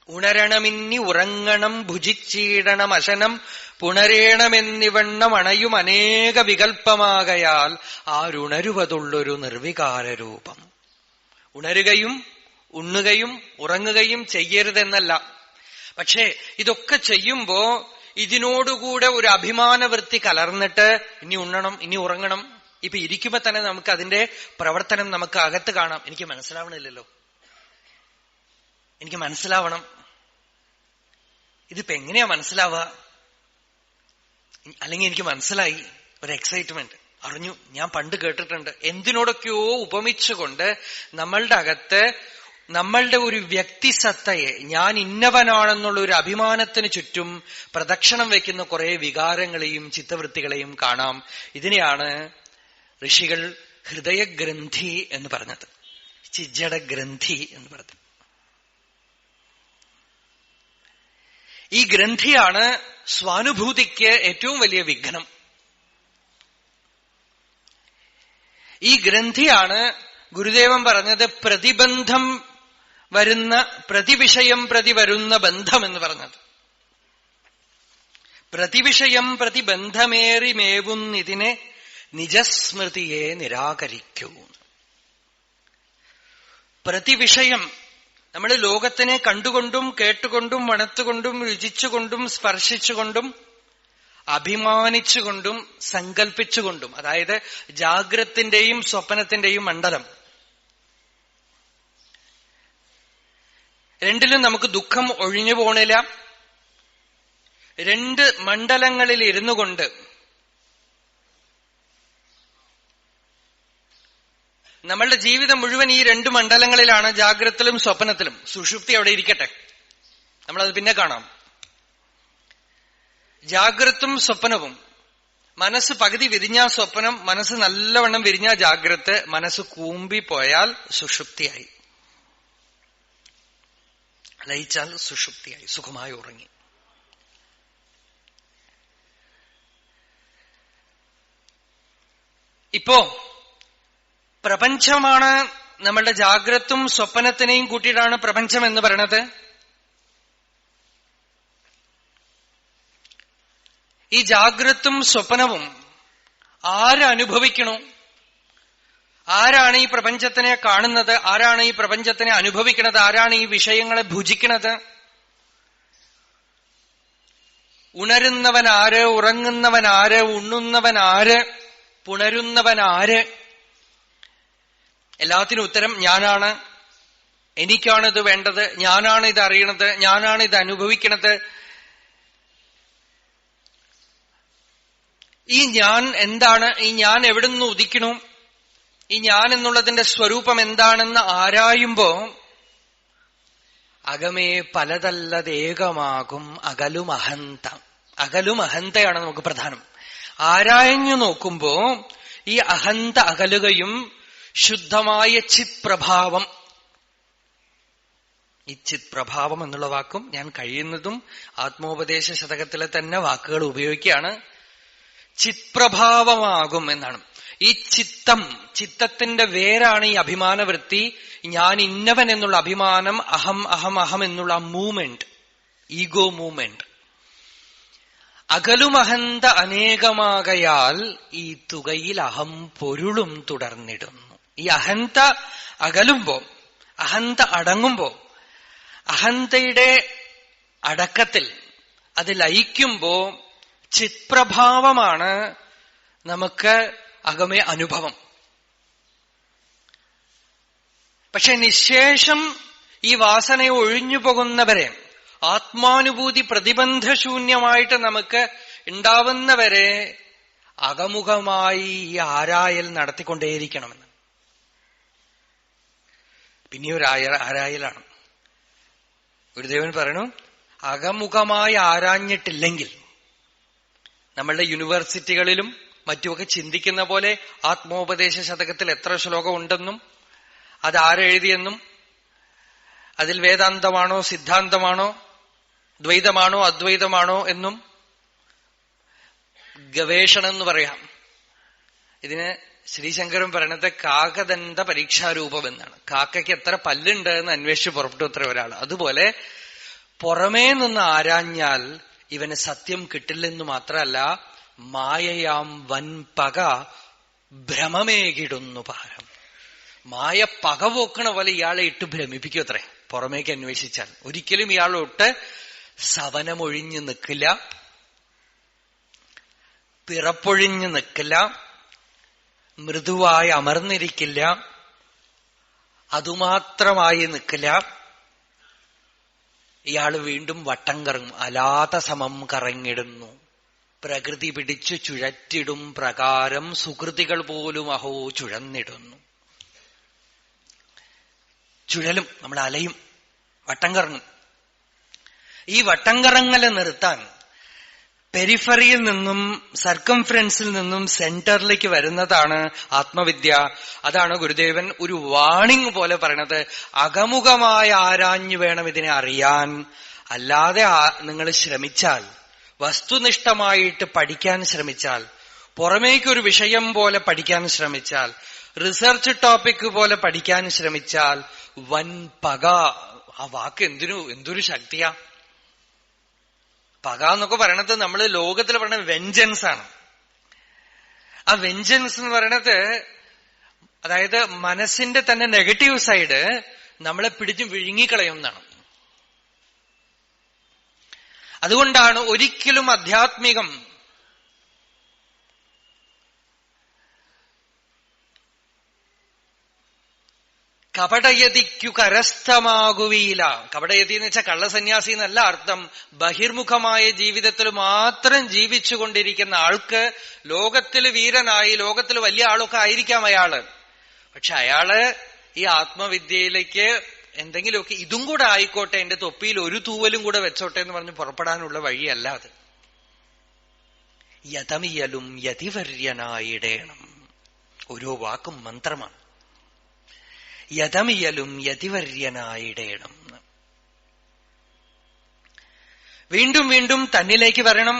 ഉണരണമെന്നി ഉറങ്ങണം, ഭുജിച്ചീടണം അശനം, പുണരേണമെന്നിവണ്ണം അണയും അനേക വികൽപ്പമാകയാൽ ആരുണരുവതുള്ളൊരു നിർവികാര രൂപം. ഉണരുകയും ഉണ്ണുകയും ഉറങ്ങുകയും ചെയ്യരുതെന്നല്ല, പക്ഷെ ഇതൊക്കെ ചെയ്യുമ്പോ ഇതിനോടുകൂടെ ഒരു അഭിമാനവൃത്തി കലർന്നിട്ട് ഇനി ഉണ്ണണം, ഇനി ഉറങ്ങണം. ഇപ്പൊ ഇരിക്കുമ്പോ തന്നെ നമുക്ക് അതിന്റെ പ്രവർത്തനം നമുക്ക് അകത്ത് കാണാം. എനിക്ക് മനസ്സിലാവണില്ലല്ലോ, എനിക്ക് മനസ്സിലാവണം. ഇതിപ്പോ എങ്ങനെയാ മനസ്സിലാവുക? അല്ലെങ്കിൽ എനിക്ക് മനസ്സിലായി, ഒരു എക്സൈറ്റ്മെന്റ്, അറിഞ്ഞു, ഞാൻ പണ്ട് കേട്ടിട്ടുണ്ട്. എന്തിനോടൊക്കെയോ ഉപമിച്ചുകൊണ്ട് നമ്മളുടെ അകത്ത് നമ്മളുടെ ഒരു വ്യക്തിസത്തയെ, ഞാൻ ഇന്നവനാണെന്നുള്ള ഒരു അഭിമാനത്തിന് ചുറ്റും പ്രദക്ഷിണം വയ്ക്കുന്ന കുറെ വികാരങ്ങളെയും ചിത്തവൃത്തികളെയും കാണാം. ഇതിനെയാണ് ഋഷികൾ ഹൃദയഗ്രന്ഥി എന്ന് പറഞ്ഞത്, ചിജ്ജടഗ്രന്ഥി എന്ന് പറഞ്ഞത്. ഈ ഗ്രന്ഥിയാണ് സ്വാനുഭൂതിക്ക് ഏറ്റവും വലിയ വിഘ്നം. ഈ ഗ്രന്ഥിയാണ് ഗുരുദേവൻ പറഞ്ഞത് പ്രതിബന്ധം വരുന്ന, പ്രതിവിഷയം പ്രതി വരുന്ന ബന്ധം എന്ന് പറഞ്ഞത്. പ്രതിവിഷയം പ്രതി ബന്ധമേറി മേവുന്നിതിനെ നിജസ്മൃതിയെ നിരാകരിക്കൂ. പ്രതിവിഷയം, നമ്മൾ ലോകത്തിനെ കണ്ടുകൊണ്ടും കേട്ടുകൊണ്ടും മണത്തുകൊണ്ടും രുചിച്ചുകൊണ്ടും സ്പർശിച്ചുകൊണ്ടും അഭിമാനിച്ചുകൊണ്ടും സങ്കല്പിച്ചുകൊണ്ടും, അതായത് ജാഗ്രത്തിന്റെയും സ്വപ്നത്തിന്റെയും മണ്ഡലം, രണ്ടിലും നമുക്ക് ദുഃഖം ഒഴിഞ്ഞു പോണില്ല. രണ്ട് മണ്ഡലങ്ങളിൽ ഇരുന്നു കൊണ്ട് നമ്മളുടെ ജീവിതം മുഴുവൻ ഈ രണ്ട് മണ്ഡലങ്ങളിലാണ്, ജാഗ്രതത്തിലും സ്വപ്നത്തിലും. സുഷുപ്തി അവിടെ ഇരിക്കട്ടെ, നമ്മളത് പിന്നെ കാണാം. ജാഗ്രതും സ്വപ്നവും, മനസ്സ് പകുതി വിരിഞ്ഞാ സ്വപ്നം, മനസ്സ് നല്ലവണ്ണം വിരിഞ്ഞാ ജാഗ്രത്, മനസ്സ് കൂമ്പിപ്പോയാൽ സുഷുപ്തിയായി, ലയിച്ചാൽ സുഷുപ്തിയായി, സുഖമായി ഉറങ്ങി. ഇപ്പോ പ്രപഞ്ചമാണ്, നമ്മളുടെ ജാഗ്രതും സ്വപ്നത്തിനെയും കൂട്ടിയിട്ടാണ് പ്രപഞ്ചം എന്ന് പറയണത്. ഈ ജാഗ്രതും സ്വപ്നവും ആരനുഭവിക്കണു? ആരാണ് ഈ പ്രപഞ്ചത്തിനെ കാണുന്നത്? ആരാണ് ഈ പ്രപഞ്ചത്തിനെ അനുഭവിക്കുന്നത്? ആരാണ് ഈ വിഷയങ്ങളെ ഭുജിക്കുന്നത്? ഉണരുന്നവനാര്? ഉറങ്ങുന്നവനാര്? ഉണ്ണുന്നവനാര്? പുണരുന്നവനാര്? എല്ലാത്തിനും ഉത്തരം ഞാനാണ്. എനിക്കാണിത് വേണ്ടത്, ഞാനാണ് ഇത് അറിയണത്, ഞാനാണ് ഇത് അനുഭവിക്കണത്. ഈ ഞാൻ എന്താണ്? ഈ ഞാൻ എവിടെ നിന്ന് ഉദിക്കണു? ഈ ഞാൻ എന്നുള്ളതിന്റെ സ്വരൂപം എന്താണെന്ന് ആരായുമ്പോ അകമേ പലതല്ലതേകമാകും അകലും അഹന്ത. അകലും അഹന്തയാണ് നമുക്ക് പ്രധാനം. ആരായഞ്ഞു നോക്കുമ്പോ ഈ അഹന്ത അകലുകയും ശുദ്ധമായ ചിത്പ്രഭാവം, ഈ ചിത്പ്രഭാവം എന്നുള്ള വാക്കും ഞാൻ കഴിയുന്നതും ആത്മോപദേശ ശതകത്തിലെ തന്നെ വാക്കുകൾ ഉപയോഗിക്കുകയാണ്. ചിത്പ്രഭാവമാകും എന്നാണ്. ഈ ചിത്തത്തിന്റെ വേരാണ് ഈ അഭിമാനവൃത്തി. ഞാൻ ഇന്നവൻ എന്നുള്ള അഭിമാനം, അഹം അഹം അഹം എന്നുള്ള മൂവ്മെന്റ്, ഈഗോ മൂവ്മെന്റ്. അകലുമഹന്ത അനേകമാകയാൽ ഈ തുകയിൽ അഹം പൊരുളും തുടർന്നിടുന്നു. ഈ അഹന്ത അകലുമ്പോ, അഹന്ത അടങ്ങുമ്പോ, അഹന്തയുടെ അടക്കത്തിൽ അത് ലയിക്കുമ്പോ ചിത്പ്രഭാവമാണ് നമുക്ക് അകമേ അനുഭവം. പക്ഷെ നിശേഷം ഈ വാസനയെ ഒഴിഞ്ഞു പോകുന്നവരെ, ആത്മാനുഭൂതി പ്രതിബന്ധശൂന്യമായിട്ട് നമുക്ക് ഉണ്ടാവുന്നവരെ അകമുഖമായി ഈ ആരായൽ നടത്തിക്കൊണ്ടേയിരിക്കണമെന്ന്. പിന്നെയൊരു ആരായലാണ്. ഗുരുദേവൻ പറയണു, അകമുഖമായി ആരാഞ്ഞിട്ടില്ലെങ്കിൽ നമ്മളുടെ യൂണിവേഴ്സിറ്റികളിലും മറ്റുമൊക്കെ ചിന്തിക്കുന്ന പോലെ ആത്മോപദേശ ശതകത്തിൽ എത്ര ശ്ലോകം ഉണ്ടെന്നും അതാരെഴുതിയെന്നും അതിൽ വേദാന്തമാണോ സിദ്ധാന്തമാണോ ദ്വൈതമാണോ അദ്വൈതമാണോ എന്നും ഗവേഷണം എന്ന് പറയാം. ഇതിന് ശ്രീശങ്കരൻ പറയണത് കാകദന്ത പരീക്ഷാരൂപം എന്നാണ്. കാക്കയ്ക്ക് എത്ര പല്ലുണ്ട് എന്ന് അന്വേഷിച്ച് പുറപ്പെട്ടു അത്ര ഒരാൾ. അതുപോലെ പുറമേ നിന്ന് ആരാഞ്ഞാൽ ഇവന് സത്യം കിട്ടില്ലെന്ന് മാത്രമല്ല, മായയാം വൻപക ഭ്രമമേകിടുന്നു പാരം. മായ പക പോക്കണ പോലെ ഇയാളെ ഇട്ട് ഭ്രമിപ്പിക്കും അത്രേ. പുറമേക്ക് അന്വേഷിച്ചാൽ ഒരിക്കലും ഇയാളൊട്ട് സവനമൊഴിഞ്ഞു നിൽക്കില്ല, പിറപ്പൊഴിഞ്ഞു നിൽക്കില്ല, മൃദുവായി അമർന്നിരിക്കില്ല, അതുമാത്രമായി നിൽക്കില്ല. ഇയാള് വീണ്ടും വട്ടം കറങ്ങും. അലാത സമം കറങ്ങിടുന്നു. പ്രകൃതി പിടിച്ചു ചുഴറ്റിടും പ്രകാരം സുകൃതികൾ പോലും അഹോ ചുഴന്നിടുന്നു. ചുഴലും, നമ്മൾ അലയും, വട്ടം കറങ്ങും. ഈ വട്ടം കറങ്ങലെ നിർത്താൻ പെരിഫറിയിൽ നിന്നും സർക്കംഫറൻസിൽ നിന്നും സെന്ററിലേക്ക് വരുന്നതാണ് ആത്മവിദ്യ. അതാണ് ഗുരുദേവൻ ഒരു വാണിംഗ് പോലെ പറയണത്. അകമുഖമായി ആരാഞ്ഞു വേണം ഇതിനെ അറിയാൻ. അല്ലാതെ നിങ്ങൾ ശ്രമിച്ചാൽ, വസ്തുനിഷ്ഠമായിട്ട് പഠിക്കാൻ ശ്രമിച്ചാൽ, പുറമേക്കൊരു വിഷയം പോലെ പഠിക്കാൻ ശ്രമിച്ചാൽ, റിസർച്ച് ടോപ്പിക് പോലെ പഠിക്കാൻ ശ്രമിച്ചാൽ വൻ പക. ആ വാക്ക് എന്തൊരു ശക്തിയാ! പക എന്നൊക്കെ പറയണത് നമ്മൾ ലോകത്തിൽ പറയണ വെഞ്ചൻസ് ആണ്. ആ വെഞ്ചൻസ് എന്ന് പറയണത്, അതായത് മനസ്സിന്റെ തന്നെ നെഗറ്റീവ് സൈഡ് നമ്മളെ പിടിച്ചും വിഴുങ്ങിക്കളയുന്നതാണ്. അതുകൊണ്ടാണ് ഒരിക്കലും ആധ്യാത്മികം കപടയതിക്കു കരസ്ഥമാകുകയില്ല. കപടയതി എന്ന് വെച്ചാൽ കള്ളസന്യാസി എന്നല്ല അർത്ഥം. ബഹിർമുഖമായ ജീവിതത്തിൽ മാത്രം ജീവിച്ചുകൊണ്ടിരിക്കുന്ന ആൾക്ക് ലോകത്തിൽ വീരനായി, ലോകത്തിൽ വലിയ ആളൊക്കെ ആയിരിക്കാം അയാള്. പക്ഷെ അയാള് ഈ ആത്മവിദ്യയിലേക്ക് എന്തെങ്കിലുമൊക്കെ ഇതും കൂടെ ആയിക്കോട്ടെ, എന്റെ തൊപ്പിയിൽ ഒരു തൂവലും കൂടെ വെച്ചോട്ടെ എന്ന് പറഞ്ഞ് പുറപ്പെടാനുള്ള വഴിയല്ല അത്. യതമിയലും യതിവര്യനായിടേണം. ഓരോ വാക്കും മന്ത്രമാണ്. യതമിയലും യതിവര്യനായിടേണം. വീണ്ടും വീണ്ടും തന്നിലേക്ക് വരണം.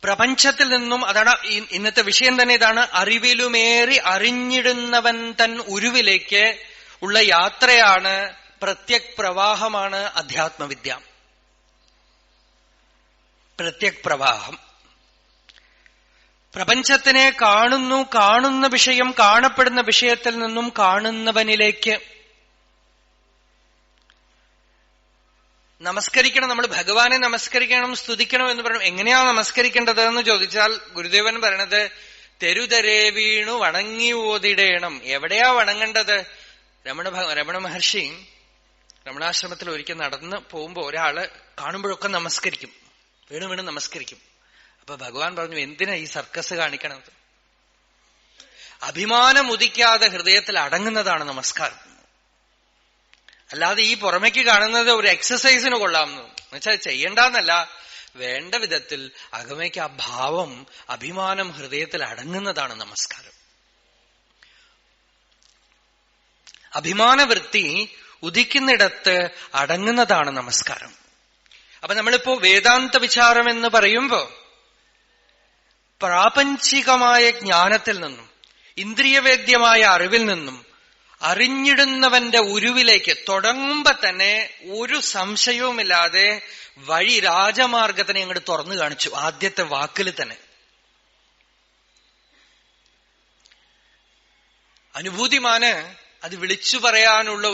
പ്രപഞ്ചത്തിൽ നിന്നും, അതാണ് ഇന്നത്തെ വിഷയം തന്നെ ഇതാണ്, അറിവിലുമേറി അറിഞ്ഞിടുന്നവൻ തൻ ഉരുവിലേക്ക് ഉള്ള യാത്രയാണ്, പ്രത്യക് പ്രവാഹമാണ് അധ്യാത്മവിദ്യ. പ്രത്യക് പ്രവാഹം. പ്രപഞ്ചത്തിനെ കാണുന്നു, കാണുന്ന വിഷയം കാണപ്പെടുന്ന വിഷയത്തിൽ നിന്നും കാണുന്നവനിലേക്ക്. നമസ്കരിക്കണം, നമ്മൾ ഭഗവാനെ നമസ്കരിക്കണം, സ്തുതിക്കണം എന്ന് പറയണം. എങ്ങനെയാ നമസ്കരിക്കേണ്ടത് എന്ന് ചോദിച്ചാൽ ഗുരുദേവൻ പറയണത് തെരുതരേ വീണു വണങ്ങി ഓതിടേണം. എവിടെയാ വണങ്ങേണ്ടത്? രമണ മഹർഷി രമണാശ്രമത്തിൽ ഒരിക്കൽ നടന്ന് പോകുമ്പോ ഒരാള് കാണുമ്പോഴൊക്കെ നമസ്കരിക്കും, വീണു വീണ് നമസ്കരിക്കും. അപ്പൊ ഭഗവാൻ പറഞ്ഞു, എന്തിനാ ഈ സർക്കസ് കാണിക്കണത്? അഭിമാനം ഉദിക്കാതെ ഹൃദയത്തിൽ അടങ്ങുന്നതാണ് നമസ്കാരം. അല്ലാതെ ഈ പുറമേക്ക് കാണുന്നത് ഒരു എക്സസൈസിന് കൊള്ളാമെന്ന് വെച്ചാൽ ചെയ്യണ്ടെന്നല്ല, വേണ്ട വിധത്തിൽ അകമയ്ക്ക് ആ ഭാവം, അഭിമാനം ഹൃദയത്തിൽ അടങ്ങുന്നതാണ് നമസ്കാരം. അഭിമാനവൃത്തി ഉദിക്കുന്നിടത്ത് അടങ്ങുന്നതാണ് നമസ്കാരം. അപ്പൊ നമ്മളിപ്പോ വേദാന്ത വിചാരം എന്ന് പറയുമ്പോ പ്രാപഞ്ചികമായ ജ്ഞാനത്തിൽ നിന്നും ഇന്ദ്രിയവേദ്യമായ അറിവിൽ നിന്നും അറിഞ്ഞിടുന്നവന്റെ ഉരുവിലേക്ക് തുടങ്ങുമ്പോ തന്നെ ഒരു സംശയവുമില്ലാതെ വഴി, രാജമാർഗത്തിനെ അങ്ങോട്ട് തുറന്നു കാണിച്ചു ആദ്യത്തെ വാക്കിൽ തന്നെ. അനുഭൂതിമാന് അത് വിളിച്ചു പറയാനുള്ള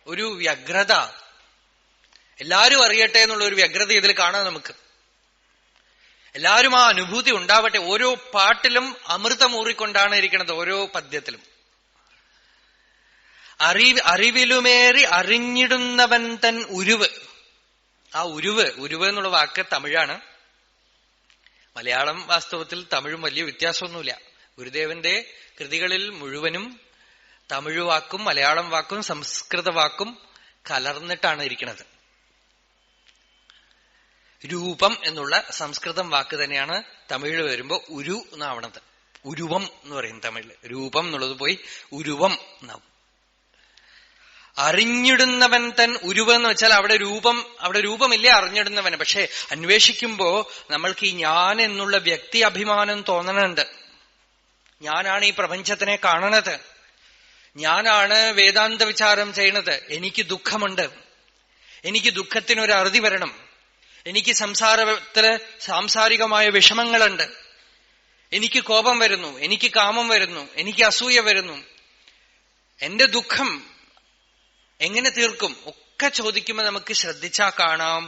ഒരു വ്യഗ്രത, എല്ലാരും അറിയട്ടെ എന്നുള്ള ഒരു വ്യഗ്രത ഇതിൽ കാണാം നമുക്ക്. എല്ലാരും ആ അനുഭൂതി ഉണ്ടാവട്ടെ. ഓരോ പാട്ടിലും അമൃതമൂറിക്കൊണ്ടാണ് ഇരിക്കുന്നത്, ഓരോ പദ്യത്തിലും. അറിവിലുമേറി അറിഞ്ഞിടുന്നവൻ തൻ ഉരുവ്. ആ ഉരുവ് എന്നുള്ള വാക്ക് തമിഴാണ്. മലയാളം വാസ്തവത്തിൽ തമിഴും വലിയ വ്യത്യാസമൊന്നുമില്ല. ഗുരുദേവന്റെ കൃതികളിൽ മുഴുവനും തമിഴ് വാക്കും മലയാളം വാക്കും സംസ്കൃത വാക്കും കലർന്നിട്ടാണ് ഇരിക്കുന്നത്. രൂപം എന്നുള്ള സംസ്കൃതം വാക്ക് തന്നെയാണ് തമിഴിൽ വരുമ്പോ ഉരു എന്നാവണത്. ഉരുവം എന്ന് പറയും തമിഴില്. രൂപം എന്നുള്ളത് പോയി ഉരുവം എന്നാവും. അറിഞ്ഞിടുന്നവൻ തൻ ഉരുവ് എന്ന് വെച്ചാൽ അവിടെ രൂപമില്ലേ അറിഞ്ഞിടുന്നവന്. പക്ഷെ അന്വേഷിക്കുമ്പോ നമ്മൾക്ക് ഈ ഞാൻ എന്നുള്ള വ്യക്തി അഭിമാനം തോന്നണുണ്ട്. ഞാനാണ് ഈ പ്രപഞ്ചത്തിനെ കാണണത്, ഞാനാണ് വേദാന്ത വിചാരം ചെയ്യണത്. എനിക്ക് ദുഃഖമുണ്ട്, എനിക്ക് ദുഃഖത്തിനൊരു അറുതി വരണം, എനിക്ക് സംസാരത്തില് സാംസാരികമായ വിഷമങ്ങളുണ്ട്, എനിക്ക് കോപം വരുന്നു, എനിക്ക് കാമം വരുന്നു, എനിക്ക് അസൂയ വരുന്നു, എന്റെ ദുഃഖം എങ്ങനെ തീർക്കും ഒക്കെ ചോദിക്കുമ്പോൾ നമുക്ക് ശ്രദ്ധിച്ചാ കാണാം,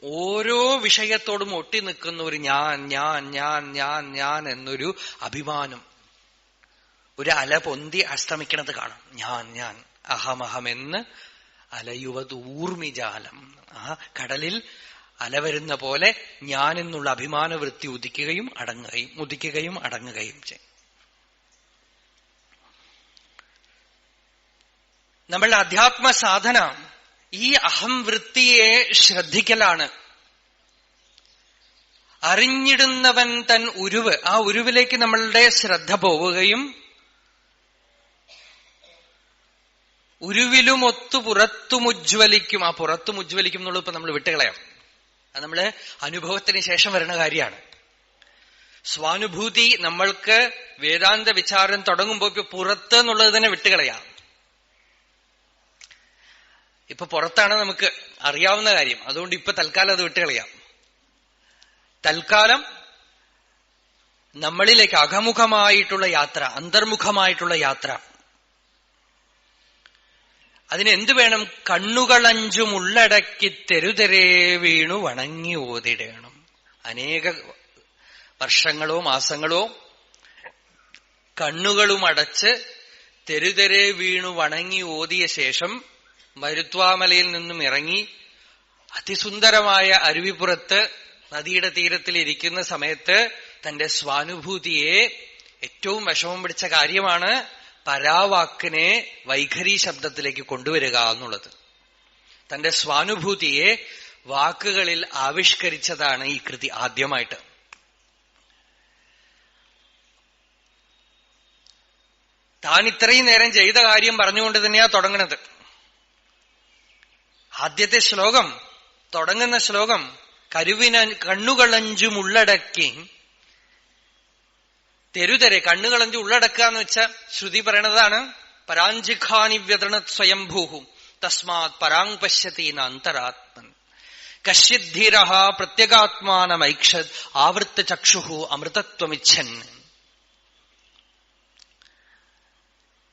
ഓരോ വിഷയത്തോടും ഒട്ടി നിൽക്കുന്ന ഒരു ഞാൻ ഞാൻ ഞാൻ ഞാൻ ഞാൻ എന്നൊരു അഭിമാനം. ഒരു അല പൊന്തി അസ്തമിക്കണത് കാണാം. ഞാൻ ഞാൻ അഹമഹമെന്ന് അലയുവതൂർമിജാലം. ആ കടലിൽ അല വരുന്ന പോലെ ഞാൻ എന്നുള്ള അഭിമാനവൃത്തി ഉദിക്കുകയും അടങ്ങുകയും ചെയ്യും. നമ്മളുടെ അധ്യാത്മ സാധന ഈ അഹം വൃത്തിയെ ശ്രദ്ധിക്കലാണ്. അറിഞ്ഞിടുന്നവൻ തൻ ഉരുവ്, ആ ഉരുവിലേക്ക് നമ്മളുടെ ശ്രദ്ധ പോവുകയും ഉരുവിലുമൊത്തു പുറത്തുമുജ്വലിക്കും. ആ പുറത്തുമുജ്വലിക്കും എന്നുള്ളത് ഇപ്പൊ നമ്മൾ വിട്ടുകളയാം. അത് നമ്മള് അനുഭവത്തിന് ശേഷം വരുന്ന കാര്യമാണ്. സ്വാനുഭൂതി നമ്മൾക്ക് വേദാന്ത വിചാരം തുടങ്ങുമ്പോ പുറത്ത് എന്നുള്ളത് തന്നെ വിട്ടുകളയാം. ഇപ്പൊ പുറത്താണ് നമുക്ക് അറിയാവുന്ന കാര്യം, അതുകൊണ്ട് ഇപ്പൊ തൽക്കാലം അത് വിട്ടുകളയാം. തൽക്കാലം നമ്മളിലേക്ക് അകമുഖമായിട്ടുള്ള യാത്ര, അന്തർമുഖമായിട്ടുള്ള യാത്ര. അതിനെന്ത് വേണം? കണ്ണുകളഞ്ചും ഉള്ളടക്കി തെരുതെരേ വീണു വണങ്ങി ഓതിടേണം. അനേക വർഷങ്ങളോ മാസങ്ങളോ കണ്ണുകളും അടച്ച് തെരുതെരേ വീണു വണങ്ങി ഓതിയ ശേഷം മരുത്വാമലയിൽ നിന്നും ഇറങ്ങി അതിസുന്ദരമായ അരുവിപ്പുറത്ത് നദിയുടെ തീരത്തിൽ ഇരിക്കുന്ന സമയത്ത് തന്റെ സ്വാനുഭൂതിയെ, ഏറ്റവും വിഷമം പിടിച്ച കാര്യമാണ് പരാവാക്കിനെ വൈഖരി ശബ്ദത്തിലേക്ക് കൊണ്ടുവരിക എന്നുള്ളത്. തന്റെ സ്വാനുഭൂതിയെ വാക്കുകളിൽ ആവിഷ്കരിച്ചതാണ് ഈ കൃതി ആദ്യമായിട്ട്. താൻ ഇത്രയും നേരം ചെയ്ത കാര്യം പറഞ്ഞുകൊണ്ട് തന്നെയാ തുടങ്ങുന്നത്. ആദ്യത്തെ ശ്ലോകം, തുടങ്ങുന്ന ശ്ലോകം കണ്ണുകളഞ്ചും ഉള്ളടക്കി തെരുതെരെ കണ്ണുകളഞ്ചും ഉള്ളടക്കുക എന്ന് വെച്ചാൽ ശ്രുതി പറയണതാണ് പരാഞ്ചിഖാനി വ്യതൃണത് സ്വയംഭൂഹു തസ്മാത് പരാങ് പശ്യതീന അന്തരാത്മൻ കശ്യദ്ധീര പ്രത്യേകാത്മാനമൈക്ഷത് ആവൃത്ത ചക്ഷുഹു അമൃതത്വമിച്ഛൻ.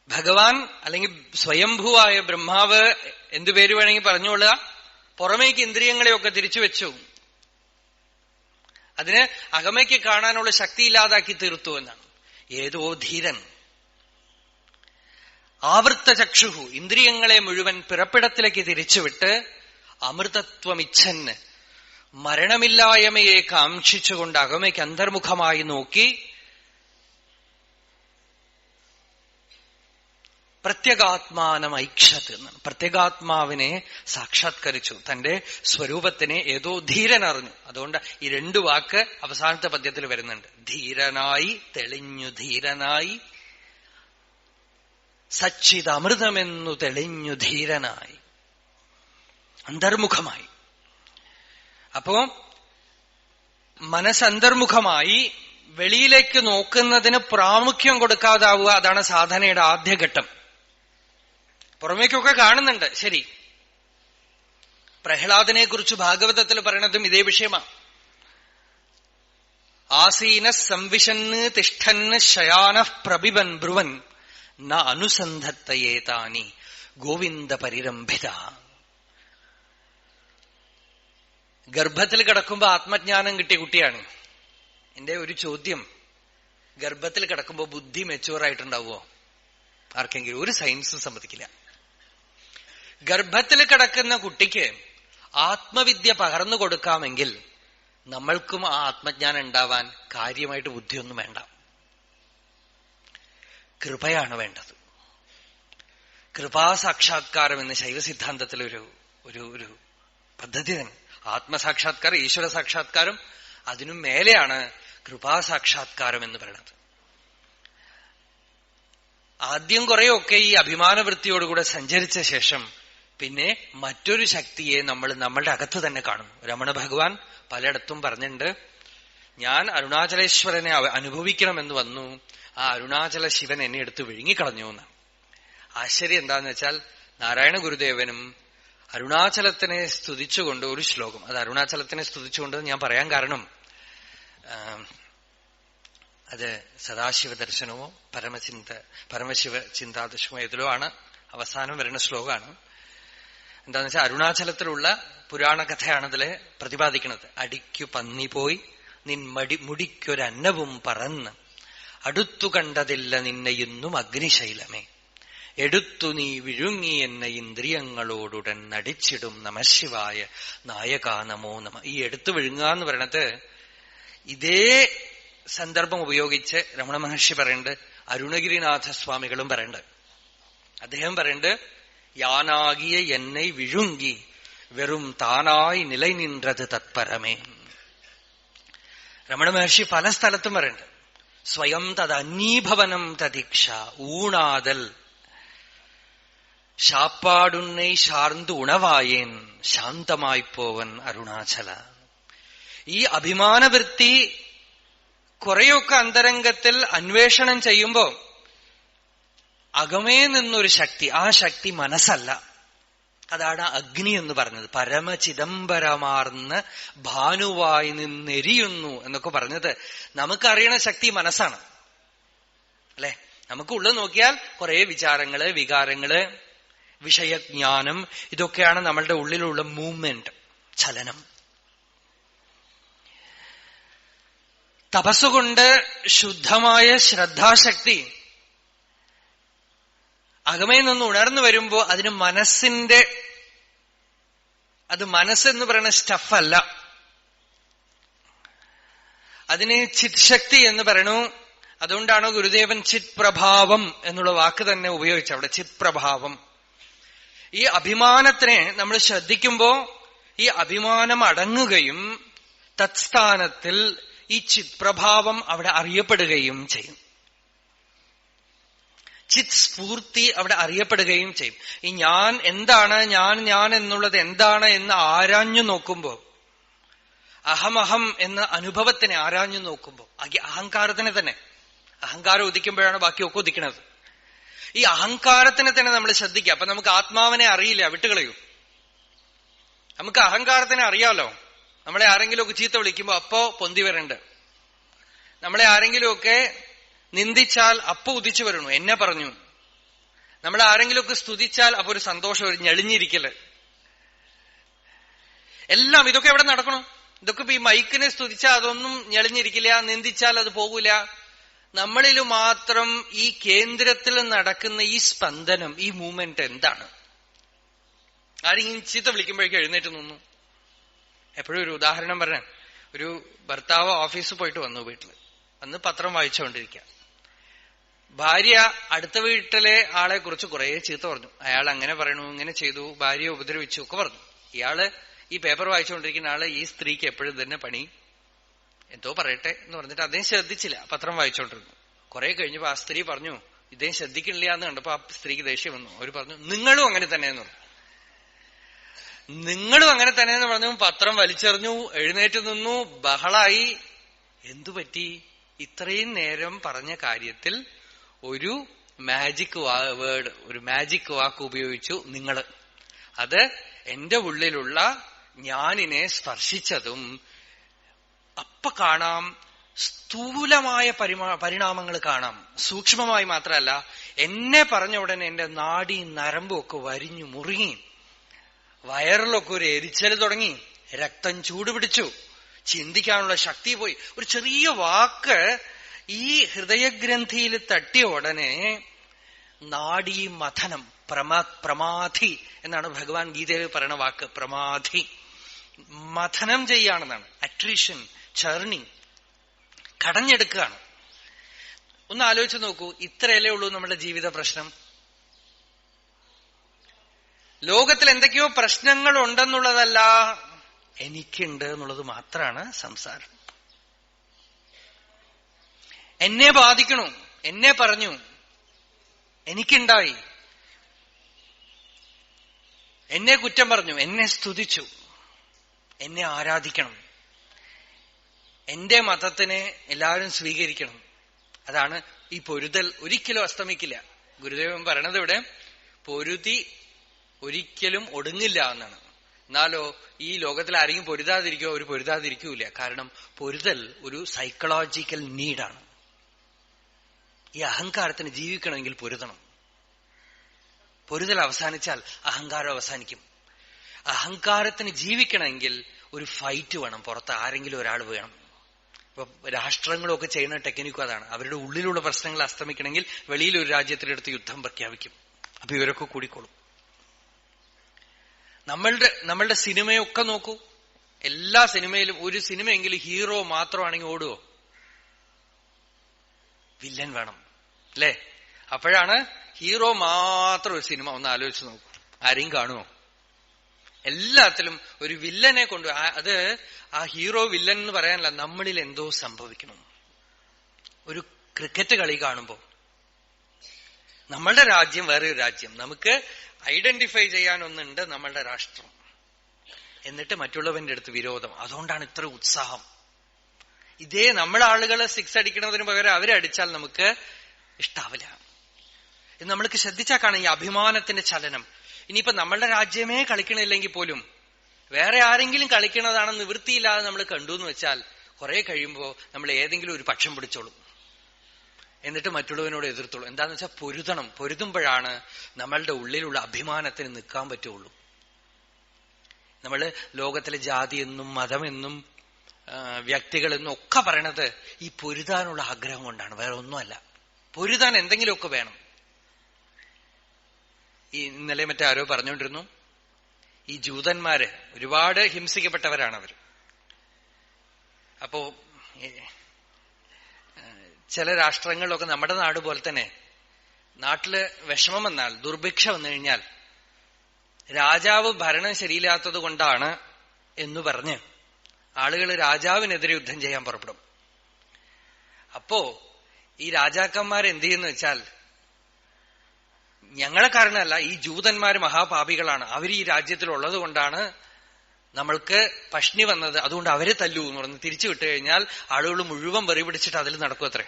ഭഗവാൻ അല്ലെങ്കിൽ സ്വയംഭൂവായ ബ്രഹ്മാവ് എന്തുപേര് വേണമെങ്കിൽ പറഞ്ഞുകൊള്ളുക, പുറമേക്ക് ഇന്ദ്രിയങ്ങളെയൊക്കെ തിരിച്ചു വെച്ചു, അതിന് അകമയ്ക്ക് കാണാനുള്ള ശക്തി ഇല്ലാതാക്കി തീർത്തു എന്നാണ്. ഏതോ ധീരൻ ആവൃത്ത ചക്ഷുഹു ഇന്ദ്രിയങ്ങളെ മുഴുവൻ പിറപ്പിടത്തിലേക്ക് തിരിച്ചുവിട്ട് അമൃതത്വമിച്ഛന് മരണമില്ലായ്മയെ കാക്ഷിച്ചുകൊണ്ട് അകമയ്ക്ക് അന്തർമുഖമായി നോക്കി പ്രത്യേകാത്മാനം ഐക്ഷത് എന്നാണ്. പ്രത്യേകാത്മാവിനെ സാക്ഷാത്കരിച്ചു, തന്റെ സ്വരൂപത്തിനെ ഏതോ ധീരനറിഞ്ഞു. അതുകൊണ്ട് ഈ രണ്ടു വാക്ക് അവസാനത്തെ പദ്യത്തിൽ വരുന്നുണ്ട്. ധീരനായി തെളിഞ്ഞു, ധീരനായി സച്ചിദമൃതമെന്നു തെളിഞ്ഞു, ധീരനായി അന്തർമുഖമായി. അപ്പോ മനസ്സന്തർമുഖമായി വെളിയിലേക്ക് നോക്കുന്നതിന് പ്രാമുഖ്യം കൊടുക്കാതാവുക, അതാണ് സാധനയുടെ ആദ്യഘട്ടം. പുറമേക്കൊക്കെ കാണുന്നുണ്ട്, ശരി. പ്രഹ്ലാദനെ കുറിച്ച് ഭാഗവതത്തിൽ പറയണതും ഇതേ വിഷയമാണ്. ആസീന സംവിശന്ന് തിഷ്ഠന് ശയാന പ്രബിബൻ ബ്രുവൻ ന അനുസന്ധത്തയേതാനി ഗോവിന്ദ പരിരംഭിത. ഗർഭത്തിൽ കിടക്കുമ്പോ ആത്മജ്ഞാനം കിട്ടിയ കുട്ടിയാണ്. എന്റെ ഒരു ചോദ്യം, ഗർഭത്തിൽ കിടക്കുമ്പോ ബുദ്ധി മെച്ചൂറായിട്ടുണ്ടാവുമോ? ആർക്കെങ്കിലും? ഒരു സയൻസും സമ്മതിക്കില്ല. ഗർഭത്തിൽ കിടക്കുന്ന കുട്ടിക്ക് ആത്മവിദ്യ പകർന്നു കൊടുക്കാമെങ്കിൽ നമ്മൾക്കും ആ ആത്മജ്ഞാനം ഉണ്ടാവാൻ കാര്യമായിട്ട് ബുദ്ധിയൊന്നും വേണ്ട. കൃപയാണ് വേണ്ടത്. കൃപാസാക്ഷാത്കാരം എന്ന് ശൈവ സിദ്ധാന്തത്തിൽ ഒരു പദ്ധതി തന്നെ. ആത്മസാക്ഷാത്കാരം, ഈശ്വര സാക്ഷാത്കാരം, അതിനും മേലെയാണ് കൃപാസാക്ഷാത്കാരം എന്ന് പറയുന്നത്. ആദ്യം കുറെയൊക്കെ ഈ അഭിമാനവൃത്തിയോടുകൂടെ സഞ്ചരിച്ച ശേഷം പിന്നെ മറ്റൊരു ശക്തിയെ നമ്മളുടെ അകത്ത് തന്നെ കാണുന്നു. രമണ ഭഗവാൻ പലയിടത്തും പറഞ്ഞിട്ടുണ്ട്, ഞാൻ അരുണാചലേശ്വരനെ അനുഭവിക്കണമെന്ന് വന്നു, ആ അരുണാചല ശിവൻ എന്നെ എടുത്ത് വിഴുങ്ങിക്കളഞ്ഞു എന്ന്. ആശ്ചര്യം എന്താന്ന് വെച്ചാൽ നാരായണ ഗുരുദേവനും അരുണാചലത്തിനെ സ്തുതിച്ചുകൊണ്ട് ഒരു ശ്ലോകം, അത് അരുണാചലത്തിനെ സ്തുതിച്ചുകൊണ്ട് ഞാൻ പറയാൻ കാരണം, അത് സദാശിവ ദർശനമോ പരമശിവ ചിന്താദശമോ ഏതിലോ ആണ്, അവസാനം വരുന്ന ശ്ലോകമാണ്. എന്താന്ന് വെച്ചാൽ അരുണാചലത്തിലുള്ള പുരാണ കഥയാണതില് പ്രതിപാദിക്കുന്നത്. അടിക്കു പന്നി പോയി നിൻ മുടിക്കൊരന്നവും പറന്ന് അടുത്തു കണ്ടതില്ല നിന്നെയുന്നും അഗ്നിശൈലമേ എടുത്തു നീ വിഴുങ്ങി എന്ന ഇന്ദ്രിയങ്ങളോടുടൻ നടിച്ചിടും നമശിവായ നായക നമോ നമ. ഈ എടുത്തു വിഴുങ്ങുക എന്ന് പറയണത് ഇതേ സന്ദർഭം ഉപയോഗിച്ച് രമണ മഹർഷി പറയുന്നുണ്ട്, അരുണഗിരിനാഥ സ്വാമികളും പറയുന്നുണ്ട്. അദ്ദേഹം പറയുന്നുണ്ട്, യാനാകിയ എന്നെ വിഴുങ്ങി വെറും താനായി നില നിന്നത് തത്പരമേ. രമണ മഹർഷി പല സ്ഥലത്തും പറയുന്നുണ്ട്, സ്വയം തദന്യീഭവനം തദീക്ഷ ഊണാതൽ ഷാപ്പാടുണ്ണை ഷാർந்து ഉണവായേൻ ശാന്തമായിപ്പോവൻ അരുണാചല. ഈ അഭിമാനവൃത്തി കുറെയൊക്കെ അന്തരംഗത്തിൽ അന്വേഷണം ചെയ്യുമ്പോ അകമേ നിന്നൊരു ശക്തി, ആ ശക്തി മനസ്സല്ല, അതാണ് അഗ്നി എന്ന് പറഞ്ഞത്. പരമചിദംബരമാർന്ന് ഭാനുവായി നിന്നെരിയുന്നു എന്നൊക്കെ പറഞ്ഞത് നമുക്കറിയണ ശക്തി മനസ്സാണ് അല്ലെ. നമുക്കുള്ളത് നോക്കിയാൽ കുറെ വിചാരങ്ങള്, വികാരങ്ങള്, വിഷയജ്ഞാനം, ഇതൊക്കെയാണ് നമ്മളുടെ ഉള്ളിലുള്ള മൂവ്മെന്റ്, ചലനം. തപസ്സുകൊണ്ട് ശുദ്ധമായ ശ്രദ്ധാശക്തി അകമേ നിന്ന് ഉണർന്നു വരുമ്പോ അതിന് മനസ്സെന്ന് പറയുന്ന സ്റ്റഫല്ല, അതിന് ചിത് ശക്തി എന്ന് പറയണു. അതുകൊണ്ടാണ് ഗുരുദേവൻ ചിത് പ്രഭാവം എന്നുള്ള വാക്ക് തന്നെ ഉപയോഗിച്ചത് അവിടെ. ചിത് പ്രഭാവം. ഈ അഭിമാനത്തിനെ നമ്മൾ ശ്രദ്ധിക്കുമ്പോ ഈ അഭിമാനം അടങ്ങുകയും തത്സ്ഥാനത്തിൽ ഈ ചിത് പ്രഭാവം അവിടെ അറിയപ്പെടുകയും ചെയ്യും. ചിത് സ്ഫൂർത്തി അവിടെ അറിയപ്പെടുകയും ചെയ്യും. ഈ ഞാൻ എന്താണ്, ഞാൻ എന്നുള്ളത് എന്താണ് എന്ന് ആരാഞ്ഞു നോക്കുമ്പോ അഹമഹം എന്ന അനുഭവത്തിനെ ആരാഞ്ഞു നോക്കുമ്പോൾ അഹങ്കാരത്തിനെ തന്നെ, അഹങ്കാരം ഉദിക്കുമ്പോഴാണ് ബാക്കിയൊക്കെ ഉദിക്കുന്നത്. ഈ അഹങ്കാരത്തിനെ തന്നെ നമ്മൾ ശ്രദ്ധിക്കുക. അപ്പൊ നമുക്ക് ആത്മാവിനെ അറിയില്ല, വിട്ടുകളയൂ. നമുക്ക് അഹങ്കാരത്തിനെ അറിയാലോ. നമ്മളെ ആരെങ്കിലുമൊക്കെ ചീത്ത വിളിക്കുമ്പോ അപ്പോ പൊന്തി വരണ്ട്. നമ്മളെ ആരെങ്കിലുമൊക്കെ നിന്ദിച്ചാൽ അപ്പൊ ഉദിച്ചു വരണു, എന്നെ പറഞ്ഞു. നമ്മളെ ആരെങ്കിലുമൊക്കെ സ്തുതിച്ചാൽ അപ്പൊ ഒരു സന്തോഷം, ഒരു ഞെളിഞ്ഞിരിക്കല്. എല്ലാം ഇതൊക്കെ എവിടെ നടക്കണം? ഇതൊക്കെ ഇപ്പൊ ഈ മൈക്കിനെ സ്തുതിച്ചാൽ അതൊന്നും ഞെളിഞ്ഞിരിക്കില്ല, നിന്ദിച്ചാൽ അത് പോകൂല. നമ്മളിൽ മാത്രം ഈ കേന്ദ്രത്തിൽ നടക്കുന്ന ഈ സ്പന്ദനം, ഈ മൂവ്മെന്റ് എന്താണ്? ആരെങ്കിലും ചീത്ത വിളിക്കുമ്പോഴേക്കും എഴുന്നേറ്റ് നിന്നു. എപ്പോഴും ഒരു ഉദാഹരണം പറഞ്ഞ, ഒരു ഭർത്താവ് ഓഫീസിൽ പോയിട്ട് വന്നു, വീട്ടില് വന്ന് പത്രം വായിച്ചുകൊണ്ടിരിക്കുക. ഭാര്യ അടുത്ത വീട്ടിലെ ആളെ കുറിച്ച് കുറെ ചീത്ത പറഞ്ഞു. അയാൾ അങ്ങനെ പറയണു, ഇങ്ങനെ ചെയ്തു, ഭാര്യയെ ഉപദ്രവിച്ചു ഒക്കെ പറഞ്ഞു. ഇയാള് ഈ പേപ്പർ വായിച്ചുകൊണ്ടിരിക്കുന്ന ആള് ഈ സ്ത്രീക്ക് എപ്പോഴും തന്നെ പണി, എന്തോ പറയട്ടെ എന്ന് പറഞ്ഞിട്ട് അദ്ദേഹം ശ്രദ്ധിച്ചില്ല, പത്രം വായിച്ചോണ്ടിരുന്നു. കുറെ കഴിഞ്ഞപ്പോ ആ സ്ത്രീ പറഞ്ഞു, ഇദ്ദേഹം ശ്രദ്ധിക്കണില്ല എന്ന് കണ്ടപ്പോ ആ സ്ത്രീക്ക് ദേഷ്യം വന്നു. അവര് പറഞ്ഞു, നിങ്ങളും അങ്ങനെ തന്നെയെന്ന് പറഞ്ഞു. നിങ്ങളും അങ്ങനെ തന്നെയെന്ന് പറഞ്ഞു. പത്രം വലിച്ചെറിഞ്ഞു, എഴുന്നേറ്റ് നിന്നു, ബഹളായി. എന്തുപറ്റി? ഇത്രയും നേരം പറഞ്ഞ കാര്യത്തിൽ ഒരു മാജിക് വേർഡ്, ഒരു മാജിക് വാക്ക് ഉപയോഗിച്ചു നിങ്ങള്. അത് എന്റെ ഉള്ളിലുള്ള ഞാനിനെ സ്പർശിച്ചതും അപ്പൊ കാണാം, സ്ഥൂലമായ പരിണാമങ്ങൾ കാണാം. സൂക്ഷ്മമായി മാത്രമല്ല, എന്നെ പറഞ്ഞ ഉടനെ എന്റെ നാഡി നരമ്പും ഒക്കെ വരിഞ്ഞു മുറുങ്ങി, വയറിലൊക്കെ ഒരു എരിച്ചൽ തുടങ്ങി, രക്തം ചൂടുപിടിച്ചു, ചിന്തിക്കാനുള്ള ശക്തി പോയി. ഒരു ചെറിയ വാക്ക് ഈ ഹൃദയഗ്രന്ഥിയിൽ തട്ടിയ ഉടനെ നാഡീ മഥനം, പ്രമാധി എന്നാണ് ഭഗവാൻ ഗീതയിൽ പറയുന്ന വാക്ക്. പ്രമാധി മഥനം ചെയ്യാണെന്നാണ്. അട്രീഷൻ, ചർണിങ്, കടഞ്ഞെടുക്കുകയാണ്. ഒന്ന് ആലോചിച്ച് നോക്കൂ, ഇത്രയല്ലേ ഉള്ളൂ നമ്മുടെ ജീവിത പ്രശ്നം. ലോകത്തിൽ എന്തൊക്കെയോ പ്രശ്നങ്ങൾ ഉണ്ടെന്നുള്ളതല്ല, എനിക്കുണ്ട് എന്നുള്ളത് മാത്രമാണ് സംസാരം. എന്നെ ബാധിക്കണു, എന്നെ പറഞ്ഞു, എനിക്കുണ്ടായി, എന്നെ കുറ്റം പറഞ്ഞു, എന്നെ സ്തുതിച്ചു, എന്നെ ആരാധിക്കണം, എന്റെ മതത്തിനെ എല്ലാവരും സ്വീകരിക്കണം. അതാണ് ഈ പൊരുതൽ. ഒരിക്കലും അസ്തമിക്കില്ല. ഗുരുദേവൻ പറയണത് ഇവിടെ പൊരുതി ഒരിക്കലും ഒടുങ്ങില്ല എന്നാണ്. എന്നാലോ ഈ ലോകത്തിൽ ആരെങ്കിലും പൊരുതാതിരിക്കോ? ഒരു പൊരുതാതിരിക്കൂല. കാരണം പൊരുതൽ ഒരു സൈക്കോളജിക്കൽ നീഡാണ്. ഈ അഹങ്കാരത്തിന് ജീവിക്കണമെങ്കിൽ പൊരുതണം. പൊരുതൽ അവസാനിച്ചാൽ അഹങ്കാരം അവസാനിക്കും. അഹങ്കാരത്തിന് ജീവിക്കണമെങ്കിൽ ഒരു ഫൈറ്റ് വേണം, പുറത്ത് ആരെങ്കിലും ഒരാൾ വേണം. ഇപ്പൊ രാഷ്ട്രങ്ങളൊക്കെ ചെയ്യുന്ന ടെക്നിക്കും അതാണ്. അവരുടെ ഉള്ളിലുള്ള പ്രശ്നങ്ങൾ അസ്തമിക്കണമെങ്കിൽ വെളിയിൽ ഒരു രാജ്യത്തിനടുത്ത് യുദ്ധം പ്രഖ്യാപിക്കും. അപ്പൊ ഇവരൊക്കെ കൂടിക്കോളും. നമ്മളുടെ സിനിമയൊക്കെ നോക്കൂ. എല്ലാ സിനിമയിലും ഒരു സിനിമയെങ്കിലും ഹീറോ മാത്രമാണെങ്കിൽ ഓടുവോ? വില്ലൻ വേണം, അല്ലേ? അപ്പോഴാണ് ഹീറോ മാത്രം ഒരു സിനിമ. ഒന്ന് ആലോചിച്ച് നോക്കൂ, ആരെയും കാണുമോ? എല്ലാത്തിലും ഒരു വില്ലനെ കൊണ്ട്. അത് ആ ഹീറോ വില്ലൻ എന്ന് പറയാനല്ല, നമ്മളിൽ എന്തോ സംഭവിക്കണം. ഒരു ക്രിക്കറ്റ് കളി കാണുമ്പോ നമ്മളുടെ രാജ്യം വേറെ ഒരു രാജ്യം, നമുക്ക് ഐഡന്റിഫൈ ചെയ്യാനൊന്നുണ്ട് നമ്മളുടെ രാഷ്ട്രം. എന്നിട്ട് മറ്റുള്ളവന്റെ അടുത്ത് വിരോധം. അതുകൊണ്ടാണ് ഇത്ര ഉത്സാഹം. ഇതേ നമ്മളെ ആളുകളെ സിക്സ് അടിക്കുന്നതിന് പകരം അവരെ അടിച്ചാൽ നമുക്ക് ഇഷ്ടാവില്ല. ഇത് നമ്മൾക്ക് ശ്രദ്ധിച്ചാൽ കാണാം ഈ അഭിമാനത്തിന്റെ ചലനം. ഇനിയിപ്പോ നമ്മളുടെ രാജ്യമേ കളിക്കണില്ലെങ്കിൽ പോലും വേറെ ആരെങ്കിലും കളിക്കണതാണെന്ന് നിവൃത്തിയില്ലാതെ നമ്മൾ കണ്ടു എന്ന് വെച്ചാൽ കുറെ കഴിയുമ്പോ നമ്മൾ ഏതെങ്കിലും ഒരു പക്ഷം പിടിച്ചോളും, എന്നിട്ട് മറ്റുള്ളവനോട് എതിർത്തോളും. എന്താന്ന് വെച്ചാൽ പൊരുതണം. പൊരുതുമ്പോഴാണ് നമ്മളുടെ ഉള്ളിലുള്ള അഭിമാനത്തിന് നിൽക്കാൻ പറ്റുള്ളൂ. നമ്മള് ലോകത്തിലെ ജാതിയെന്നും മതമെന്നും വ്യക്തികളെന്നും ഒക്കെ പറയണത് ഈ പൊരുതാനുള്ള ആഗ്രഹം കൊണ്ടാണ്, വേറെ ഒന്നുമല്ല. പൊരുതാൻ എന്തെങ്കിലുമൊക്കെ വേണം. ഈ ഇന്നലെ മറ്റാരോ പറഞ്ഞുകൊണ്ടിരുന്നു, ഈ ജൂതന്മാര് ഒരുപാട് ഹിംസിക്കപ്പെട്ടവരാണ് അവർ. അപ്പോ ചില രാഷ്ട്രങ്ങളിലൊക്കെ നമ്മുടെ നാട് പോലെ തന്നെ നാട്ടില് വിഷമം വന്നാൽ, ദുർഭിക്ഷ വന്നു കഴിഞ്ഞാൽ രാജാവ് ഭരണം ശരിയില്ലാത്തത് കൊണ്ടാണ് എന്ന് പറഞ്ഞ് ആളുകൾ രാജാവിനെതിരെ യുദ്ധം ചെയ്യാൻ പുറപ്പെടും. അപ്പോ ഈ രാജാക്കന്മാർ എന്ത് ചെയ്യുന്ന വെച്ചാൽ, ഞങ്ങളെ കാരണമല്ല, ഈ ജൂതന്മാര് മഹാപാപികളാണ്, അവർ ഈ രാജ്യത്തിലുള്ളത് കൊണ്ടാണ് നമ്മൾക്ക് പഷ്ണി വന്നത് അതുകൊണ്ട് അവരെ തല്ലൂ എന്ന് പറഞ്ഞ് തിരിച്ചു വിട്ടു കഴിഞ്ഞാൽ ആളുകൾ മുഴുവൻ വെറി പിടിച്ചിട്ട് അതിൽ നടക്കും അത്രേ.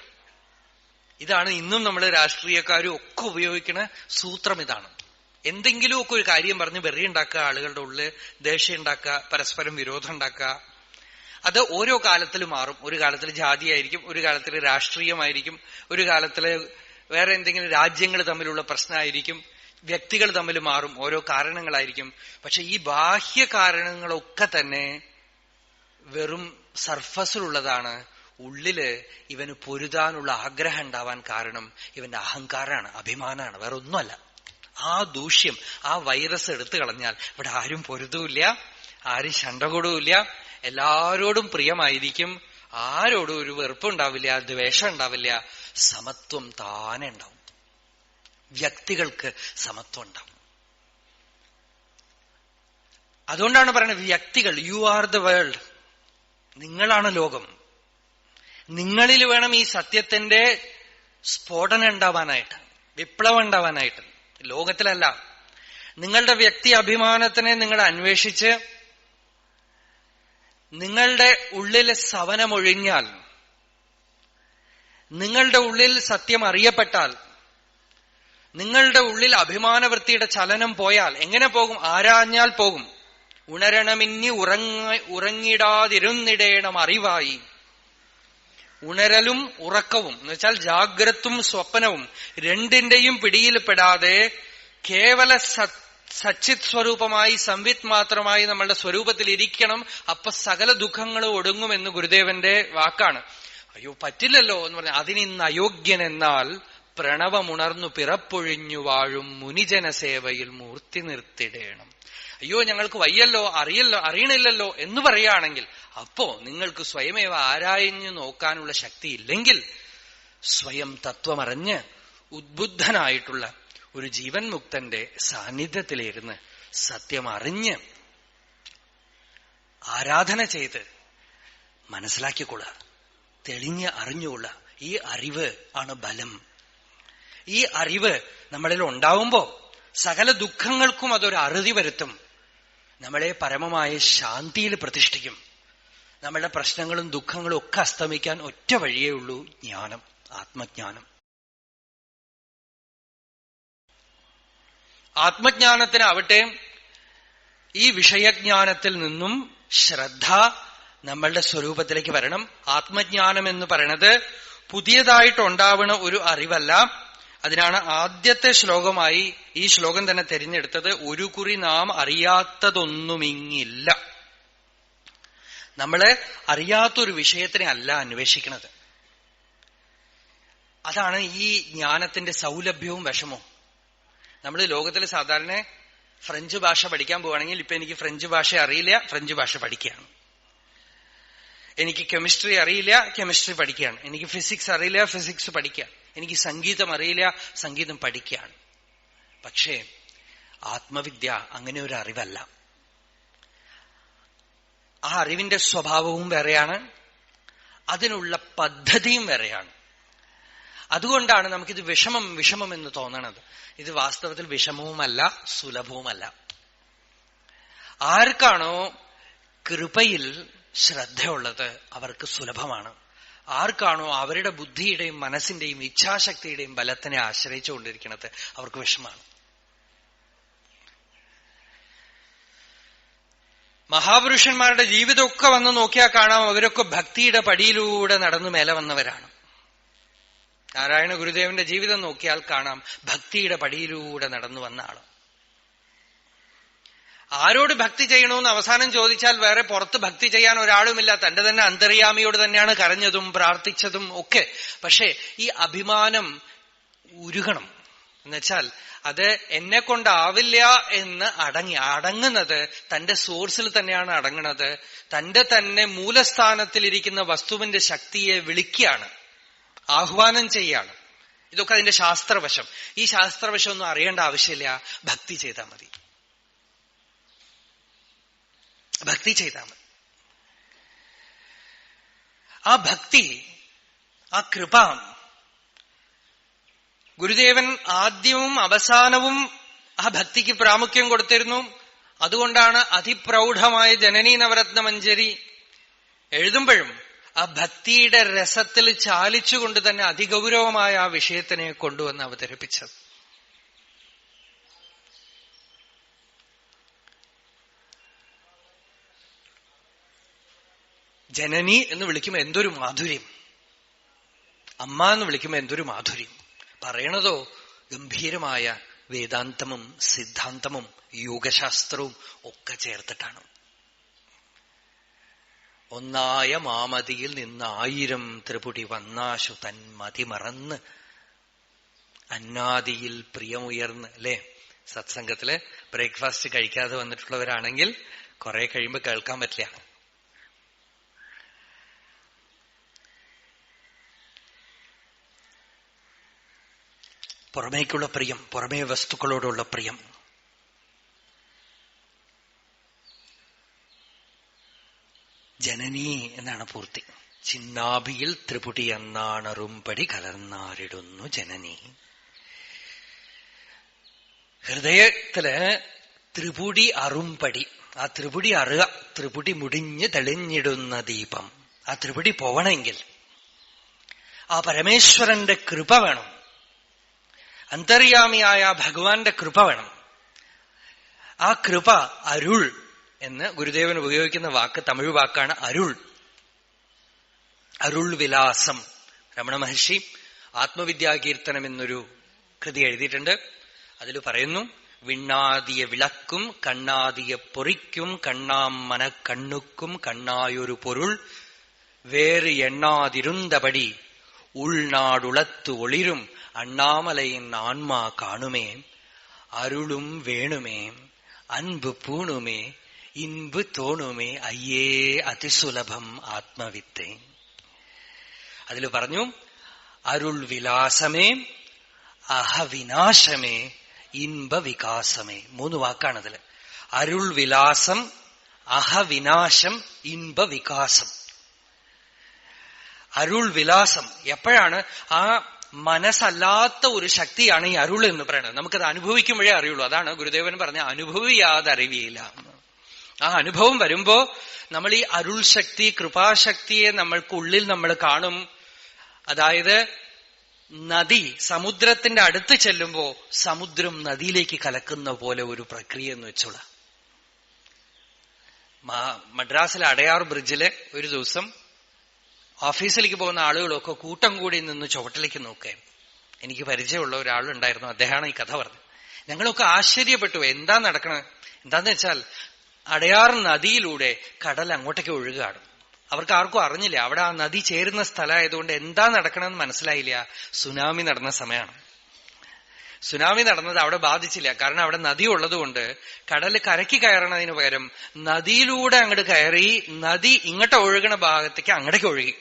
ഇതാണ് ഇന്നും നമ്മൾ രാഷ്ട്രീയക്കാരും ഒക്കെ ഉപയോഗിക്കുന്ന സൂത്രം. ഇതാണ് എന്തെങ്കിലുമൊക്കെ ഒരു കാര്യം പറഞ്ഞ് വെറി ഉണ്ടാക്കുക, ആളുകളുടെ ഉള്ളിൽ ദേഷ്യം ഉണ്ടാക്കുക, പരസ്പരം വിരോധം ഉണ്ടാക്കുക. അത് ഓരോ കാലത്തിലും മാറും. ഒരു കാലത്തിൽ ജാതിയായിരിക്കും, ഒരു കാലത്തിൽ രാഷ്ട്രീയമായിരിക്കും, ഒരു കാലത്തില് വേറെ എന്തെങ്കിലും രാജ്യങ്ങൾ തമ്മിലുള്ള പ്രശ്നമായിരിക്കും, വ്യക്തികൾ തമ്മിൽ മാറും, ഓരോ കാരണങ്ങളായിരിക്കും. പക്ഷെ ഈ ബാഹ്യ കാരണങ്ങളൊക്കെ തന്നെ വെറും സർഫസിലുള്ളതാണ്. ഉള്ളില് ഇവന് പൊരുതാനുള്ള ആഗ്രഹം ഉണ്ടാവാൻ കാരണം ഇവന്റെ അഹങ്കാരമാണ്, അഭിമാനമാണ്, വേറെ ഒന്നുമല്ല. ആ ദൂഷ്യം, ആ വൈറസ് എടുത്തു കളഞ്ഞാൽ ഇവിടെ ആരും പൊരുതുമില്ല, ആരും ശണ്ടകൂടുമില്ല, എല്ലാരോടും പ്രിയമായിരിക്കും, ആരോടും ഒരു വെറുപ്പുണ്ടാവില്ല, ദ്വേഷം ഉണ്ടാവില്ല, സമത്വം താനെ ഉണ്ടാവും. വ്യക്തികൾക്ക് സമത്വം ഉണ്ടാവും. അതുകൊണ്ടാണ് പറയുന്നത് വ്യക്തികൾ, യു ആർ ദ വേൾഡ്, നിങ്ങളാണ് ലോകം. നിങ്ങളിൽ വേണം ഈ സത്യത്തിന്റെ സ്ഫോടനം ഉണ്ടാവാനായിട്ട്, വിപ്ലവം ഉണ്ടാവാനായിട്ട്, ലോകത്തിലല്ല. നിങ്ങളുടെ വ്യക്തി അഭിമാനത്തിനെ നിങ്ങൾ അന്വേഷിച്ച് നിങ്ങളുടെ ഉള്ളിൽ സവനമൊഴിഞ്ഞാൽ, നിങ്ങളുടെ ഉള്ളിൽ സത്യം അറിയപ്പെട്ടാൽ, നിങ്ങളുടെ ഉള്ളിൽ അഭിമാനവൃത്തിയുടെ ചലനം പോയാൽ, എങ്ങനെ പോകും? ആരാഞ്ഞാൽ പോകും. ഉണരണമിന്നി ഉറങ്ങിടാതിരുന്നിടേണം അറിവായി. ഉണരലും ഉറക്കവും എന്ന് വെച്ചാൽ ജാഗ്രതും സ്വപ്നവും രണ്ടിന്റെയും പിടിയിൽപ്പെടാതെ കേവല സച്ചിത് സ്വരൂപമായി, സംവിത് മാത്രമായി നമ്മളുടെ സ്വരൂപത്തിൽ ഇരിക്കണം. അപ്പൊ സകല ദുഃഖങ്ങളും ഒടുങ്ങുമെന്ന് ഗുരുദേവന്റെ വാക്കാണ്. അയ്യോ പറ്റില്ലല്ലോ എന്ന് പറഞ്ഞാൽ, അതിനിന്ന് അയോഗ്യനെന്നാൽ പ്രണവമുണർന്നു പിറപ്പൊഴിഞ്ഞു വാഴും മുനിജന സേവയിൽ മൂർത്തി നിർത്തിടേണം. അയ്യോ ഞങ്ങൾക്ക് വയ്യല്ലോ, അറിയണില്ലല്ലോ എന്ന് പറയുകയാണെങ്കിൽ, അപ്പോ നിങ്ങൾക്ക് സ്വയമേവ ആരായഞ്ഞു നോക്കാനുള്ള ശക്തി ഇല്ലെങ്കിൽ, സ്വയം തത്വമറിഞ്ഞ് ഉദ്ബുദ്ധനായിട്ടുള്ള ഒരു ജീവൻ മുക്തന്റെ സാന്നിധ്യത്തിലിരുന്ന് സത്യം അറിഞ്ഞ് ആരാധന ചെയ്ത് മനസ്സിലാക്കിക്കൊള്ളുക, തെളിഞ്ഞ് അറിഞ്ഞുകൊള്ളുക. ഈ അറിവ് ആണ് ബലം. ഈ അറിവ് നമ്മളിൽ ഉണ്ടാവുമ്പോ സകല ദുഃഖങ്ങൾക്കും അതൊരു അറുതി വരുത്തും. നമ്മളെ പരമമായ ശാന്തിയിൽ പ്രതിഷ്ഠിക്കും. നമ്മളുടെ പ്രശ്നങ്ങളും ദുഃഖങ്ങളും ഒക്കെ അസ്തമിക്കാൻ ഒറ്റ വഴിയേ ഉള്ളൂ, ജ്ഞാനം, ആത്മജ്ഞാനം. ആത്മജ്ഞാനത്തിനാവട്ടെ ഈ വിഷയജ്ഞാനത്തിൽ നിന്നും ശ്രദ്ധ നമ്മളുടെ സ്വരൂപത്തിലേക്ക് വരണം. ആത്മജ്ഞാനം എന്ന് പറയുന്നത് പുതിയതായിട്ടുണ്ടാവുന്ന ഒരു അറിവല്ല. അതിനാണ് ആദ്യത്തെ ശ്ലോകമായി ഈ ശ്ലോകം തന്നെ തിരഞ്ഞെടുത്തത്. ഒരു കുറി നാം അറിയാത്തതൊന്നുമിങ്ങില്ല. നമ്മള് അറിയാത്തൊരു വിഷയത്തിനെ അല്ല അന്വേഷിക്കുന്നത്. അതാണ് ഈ ജ്ഞാനത്തിന്റെ സൗലഭ്യവും വിഷമവും. നമ്മൾ ലോകത്തിൽ സാധാരണ ഫ്രഞ്ച് ഭാഷ പഠിക്കാൻ പോവുകയാണെങ്കിൽ, ഇപ്പൊ എനിക്ക് ഫ്രഞ്ച് ഭാഷ അറിയില്ല, ഫ്രഞ്ച് ഭാഷ പഠിക്കുകയാണ്. എനിക്ക് കെമിസ്ട്രി അറിയില്ല, കെമിസ്ട്രി പഠിക്കുകയാണ്. എനിക്ക് ഫിസിക്സ് അറിയില്ല, ഫിസിക്സ് പഠിക്കുകയാണ്. എനിക്ക് സംഗീതം അറിയില്ല, സംഗീതം പഠിക്കുകയാണ്. പക്ഷേ ആത്മവിദ്യ അങ്ങനെ ഒരു അറിവല്ല. ആ അറിവിന്റെ സ്വഭാവവും വേറെയാണ്, അതിനുള്ള പദ്ധതിയും വേറെയാണ്. അതുകൊണ്ടാണ് നമുക്കിത് വിഷമം എന്ന് തോന്നണത്. ഇത് വാസ്തവത്തിൽ വിഷമവുമല്ല, സുലഭവുമല്ല. ആർക്കാണോ കൃപയിൽ ശ്രദ്ധയുള്ളത് അവർക്ക് സുലഭമാണ്. ആർക്കാണോ അവരുടെ ബുദ്ധിയുടെയും മനസ്സിന്റെയും ഇച്ഛാശക്തിയുടെയും ബലത്തിനെ ആശ്രയിച്ചുകൊണ്ടിരിക്കുന്നത് അവർക്ക് വിഷമാണ്. മഹാപുരുഷന്മാരുടെ ജീവിതമൊക്കെ വന്ന് നോക്കിയാൽ കാണാം, അവരൊക്കെ ഭക്തിയുടെ പടിയിലൂടെ നടന്നു മേലെ വന്നവരാണ്. നാരായണ ഗുരുദേവന്റെ ജീവിതം നോക്കിയാൽ കാണാം, ഭക്തിയുടെ പടിയിലൂടെ നടന്നു വന്ന ആള്. ആരോട് ഭക്തി ചെയ്യണമെന്ന് അവസാനം ചോദിച്ചാൽ വേറെ പുറത്ത് ഭക്തി ചെയ്യാൻ ഒരാളുമില്ല. തന്റെ തന്നെ അന്തര്യാമിയോട് തന്നെയാണ് കരഞ്ഞതും പ്രാർത്ഥിച്ചതും ഒക്കെ. പക്ഷെ ഈ അഭിമാനം ഉരുകണം. എന്നുവെച്ചാൽ അത് എന്നെ കൊണ്ടാവില്ല എന്ന് അടങ്ങുന്നത് തന്റെ സോഴ്സിൽ തന്നെയാണ് അടങ്ങുന്നത്. തന്റെ തന്നെ മൂലസ്ഥാനത്തിലിരിക്കുന്ന വസ്തുവിന്റെ ശക്തിയെ വിളിക്കുകയാണ്, ആഹ്വാനം ചെയ്യാണ്. ഇതൊക്കെ അതിന്റെ ശാസ്ത്രവശം. ഈ ശാസ്ത്രവശം ഒന്നും അറിയേണ്ട ആവശ്യമില്ല. ഭക്തി ചെയ്താൽ മതി, ഭക്തി ചെയ്താൽ മതി. ആ ഭക്തി, ആ കൃപ, ഗുരുദേവൻ ആദ്യവും അവസാനവും ആ ഭക്തിക്ക് പ്രാമുഖ്യം കൊടുത്തിരുന്നു. അതുകൊണ്ടാണ് അതിപ്രൗഢമായ ജനനീ നവരത്ന മഞ്ജരി എഴുതുമ്പോഴും ആ ഭക്തിയുടെ രസത്തിൽ ചാലിച്ചുകൊണ്ട് തന്നെ അതിഗൗരവമായ ആ വിഷയത്തിനെ കൊണ്ടുവന്ന് അവതരിപ്പിച്ചത്. ജനനി എന്ന് വിളിക്കുമ്പോൾ എന്തൊരു മാധുര്യം, അമ്മ എന്ന് വിളിക്കുമ്പോൾ എന്തൊരു മാധുര്യം. പറയണതോ ഗംഭീരമായ വേദാന്തമും സിദ്ധാന്തമും യോഗശാസ്ത്രവും ഒക്കെ ചേർത്തിട്ടാണ്. ഒന്നായ മാമതിയിൽ നിന്ന് 1000 ത്രിപുടി വന്നാശു തന്മതി മറന്ന് അന്നാദിയിൽ പ്രിയമുയർന്ന്. അല്ലെ, സത്സംഗത്തില് ബ്രേക്ക്ഫാസ്റ്റ് കഴിക്കാതെ വന്നിട്ടുള്ളവരാണെങ്കിൽ കുറെ കഴിയുമ്പോൾ കേൾക്കാൻ പറ്റില്ല. പുറമേക്കുള്ള പ്രിയം, പുറമേ വസ്തുക്കളോടുള്ള പ്രിയം. ജനനീ എന്നാണ് പൂർത്തി. ചിന്നാഭിയിൽ ത്രിപുടി എന്നാണറുംപടി കലർന്നാരിടുന്നു ജനനി. ഹൃദയത്തില് ത്രിപുടി അറുംപടി, ആ ത്രിപുടി അറിയുക, ത്രിപുടി മുടിഞ്ഞ് തെളിഞ്ഞിടുന്ന ദീപം. ആ ത്രിപുടി പോവണമെങ്കിൽ ആ പരമേശ്വരന്റെ കൃപ വേണം, അന്തര്യാമിയായ ഭഗവാന്റെ കൃപ വേണം. ആ കൃപ അരുൾ എന്ന് ഗുരുദേവൻ ഉപയോഗിക്കുന്ന വാക്ക് തമിഴ് വാക്കാണ് അരുൾ. അരുൾ വിലാസം. രമണ മഹർഷി ആത്മവിദ്യാകീർത്തനം എന്നൊരു കൃതി എഴുതിയിട്ടുണ്ട്. അതിൽ പറയുന്നു, വിണ്ണാദിയ വിളക്കും കണ്ണാദിയ പൊറിക്കും കണ്ണാം മനക്കണ്ണുക്കും കണ്ണായൊരു പൊരുൾ വേறு എണ്ണാതിരുന്തപടി ഉൾനാടുളത്തു ഒളിരും അണ്ണാമലയിൻ ആன்மா കാണുമേ അരുളും വേണുമേ അൻപ് പൂണുമേ ഇൻപ് തോണുമേ അയ്യേ അതിസുലഭം ആത്മവിത്തെ. അതിൽ പറഞ്ഞു, അരുൾ വിലാസമേ അഹവിനാശമേ ഇൻപ വികാസമേ. 3 വാക്കാണതില്. അരുൾ വിലാസം, അഹവിനാശം, ഇൻപ വികാസം. അരുൾ വിലാസം എപ്പോഴാണ്? ആ മനസ്സല്ലാത്ത ഒരു ശക്തിയാണ് ഈ അരുൾ എന്ന് പറയുന്നത്. നമുക്കത് അനുഭവിക്കുമ്പോഴേ അറിയുള്ളൂ. അതാണ് ഗുരുദേവൻ പറഞ്ഞ അനുഭവിയാതെ അറിവിയില്ല. ആ അനുഭവം വരുമ്പോ നമ്മൾ ഈ അരുൾ ശക്തി, കൃപാശക്തിയെ നമ്മൾക്കുള്ളിൽ നമ്മൾ കാണും. അതായത് നദി സമുദ്രത്തിന്റെ അടുത്ത് ചെല്ലുമ്പോ സമുദ്രം നദിയിലേക്ക് കലക്കുന്ന പോലെ ഒരു പ്രക്രിയ എന്ന് വെച്ചോളാം. മദ്രാസിലെ അടയാർ ബ്രിഡ്ജില് ഒരു ദിവസം ഓഫീസിലേക്ക് പോകുന്ന ആളുകളൊക്കെ കൂട്ടം കൂടി നിന്ന് ചുവട്ടിലേക്ക് നോക്കേ. എനിക്ക് പരിചയമുള്ള ഒരാളുണ്ടായിരുന്നു, അദ്ദേഹമാണ് ഈ കഥ പറഞ്ഞത്. ഞങ്ങളൊക്കെ ആശ്ചര്യപ്പെട്ടു, എന്താ നടക്കണത്? എന്താന്ന് വെച്ചാൽ അടയാർ നദിയിലൂടെ കടൽ അങ്ങോട്ടേക്ക് ഒഴുകുകയാണ്. അവർക്ക് ആർക്കും അറിഞ്ഞില്ല, അവിടെ ആ നദി ചേരുന്ന സ്ഥലമായതുകൊണ്ട് എന്താ നടക്കണമെന്ന് മനസ്സിലായില്ല. സുനാമി നടന്ന സമയമാണ്. സുനാമി നടന്നത് അവിടെ ബാധിച്ചില്ല, കാരണം അവിടെ നദി ഉള്ളതുകൊണ്ട് കടല് കരയ്ക്ക് കയറണതിന് പകരം നദിയിലൂടെ അങ്ങോട്ട് കയറി നദി ഇങ്ങോട്ട് ഒഴുകണ ഭാഗത്തേക്ക് അങ്ങോട്ടേക്ക് ഒഴുകി.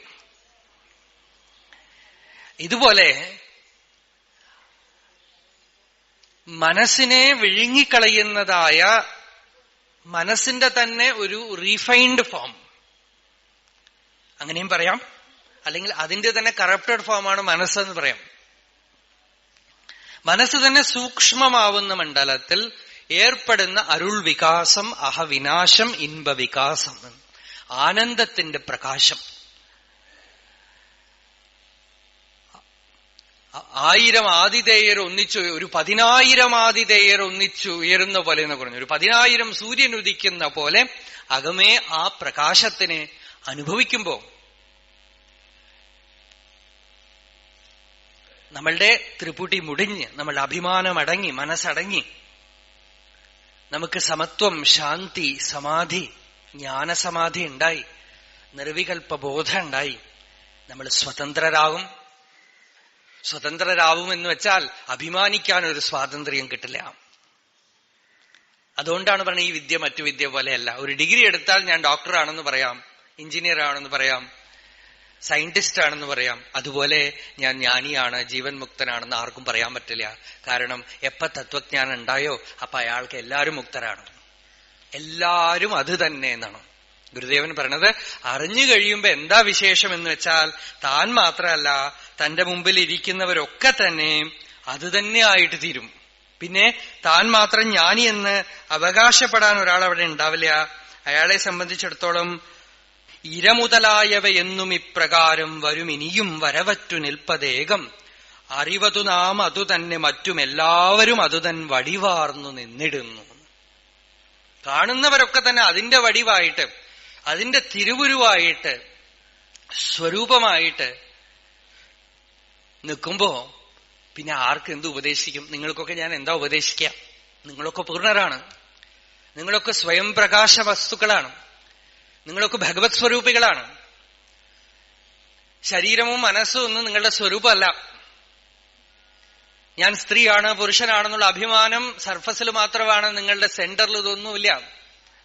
ഇതുപോലെ മനസ്സിനെ വിഴുങ്ങിക്കളയുന്നതായ മനസ്സിന്റെ തന്നെ ഒരു റീഫൈൻഡ് ഫോം, അങ്ങനെയും പറയാം. അല്ലെങ്കിൽ അതിന്റെ തന്നെ കറപ്റ്റഡ് ഫോമാണ് മനസ്സെന്ന് പറയാം. മനസ്സ് തന്നെ സൂക്ഷ്മമാവുന്ന മണ്ഡലത്തിൽ ഏർപ്പെടുന്ന അരുൾ വികാസം, അഹവിനാശം, ഇൻപ വികാസം, ആനന്ദത്തിന്റെ പ്രകാശം. 1000 ആതിഥേയർ ഒന്നിച്ചു, ഒരു 10,000 ആതിഥേയർ ഒന്നിച്ചു ഉയരുന്ന പോലെ എന്ന് പറഞ്ഞു. ഒരു 10,000 സൂര്യൻ ഉദിക്കുന്ന പോലെ അകമേ ആ പ്രകാശത്തിനെ അനുഭവിക്കുമ്പോ നമ്മളുടെ ത്രിപുടി മുടിഞ്ഞ്, നമ്മളുടെ അഭിമാനമടങ്ങി, മനസ്സടങ്ങി, നമുക്ക് സമത്വം, ശാന്തി, സമാധി, ജ്ഞാനസമാധി ഉണ്ടായി, നിർവികൽപബോധം ഉണ്ടായി. നമ്മൾ സ്വതന്ത്രരാകും. സ്വതന്ത്രരാവും എന്ന് വെച്ചാൽ അഭിമാനിക്കാനൊരു സ്വാതന്ത്ര്യം കിട്ടില്ല. അതുകൊണ്ടാണ് പറഞ്ഞത് ഈ വിദ്യ മറ്റു വിദ്യ പോലെയല്ല. ഒരു ഡിഗ്രി എടുത്താൽ ഞാൻ ഡോക്ടറാണെന്ന് പറയാം, എഞ്ചിനീയർ ആണെന്ന് പറയാം, സയന്റിസ്റ്റ് ആണെന്ന് പറയാം. അതുപോലെ ഞാൻ ജ്ഞാനിയാണ്, ജീവൻ മുക്തനാണെന്ന് ആർക്കും പറയാൻ പറ്റില്ല. കാരണം എപ്പ തത്വജ്ഞാനം ഉണ്ടായോ അപ്പൊ അയാൾക്ക് എല്ലാവരും മുക്തരാണ്. എല്ലാരും അത് തന്നെ എന്നാണ് ഗുരുദേവൻ പറയണത്. അറിഞ്ഞു കഴിയുമ്പോ എന്താ വിശേഷം എന്ന് വെച്ചാൽ താൻ മാത്രമല്ല, തന്റെ മുമ്പിൽ ഇരിക്കുന്നവരൊക്കെ തന്നെ അത് തന്നെ ആയിട്ട് തീരും. പിന്നെ താൻ മാത്രം ജ്ഞാനി എന്ന് അവകാശപ്പെടാൻ ഒരാൾ അവിടെ ഉണ്ടാവില്ല. അയാളെ സംബന്ധിച്ചിടത്തോളം ഇരമുതലായവ എന്നും ഇപ്രകാരം വരും ഇനിയും വരവറ്റു നിൽപ്പതേകം അറിവതു നാം അതു തന്നെ മറ്റുമെല്ലാവരും അതുതൻ വടിവാർന്നു നിന്നിടുന്നു. കാണുന്നവരൊക്കെ തന്നെ അതിന്റെ വടിവായിട്ട്, അതിന്റെ തിരുവുരുവായിട്ട്, സ്വരൂപമായിട്ട് നിൽക്കുമ്പോ പിന്നെ ആർക്ക് എന്ത് ഉപദേശിക്കും? നിങ്ങൾക്കൊക്കെ ഞാൻ എന്താ ഉപദേശിക്കാം? നിങ്ങളൊക്കെ പൂർണ്ണരാണ്, നിങ്ങളൊക്കെ സ്വയം പ്രകാശ വസ്തുക്കളാണ്, നിങ്ങളൊക്കെ ഭഗവത് സ്വരൂപികളാണ്. ശരീരവും മനസ്സും ഒന്നും നിങ്ങളുടെ സ്വരൂപമല്ല. ഞാൻ സ്ത്രീയാണ് പുരുഷനാണെന്നുള്ള അഭിമാനം സർഫസിൽ മാത്രമാണ്, നിങ്ങളുടെ സെന്ററിൽ ഇതൊന്നുമില്ല.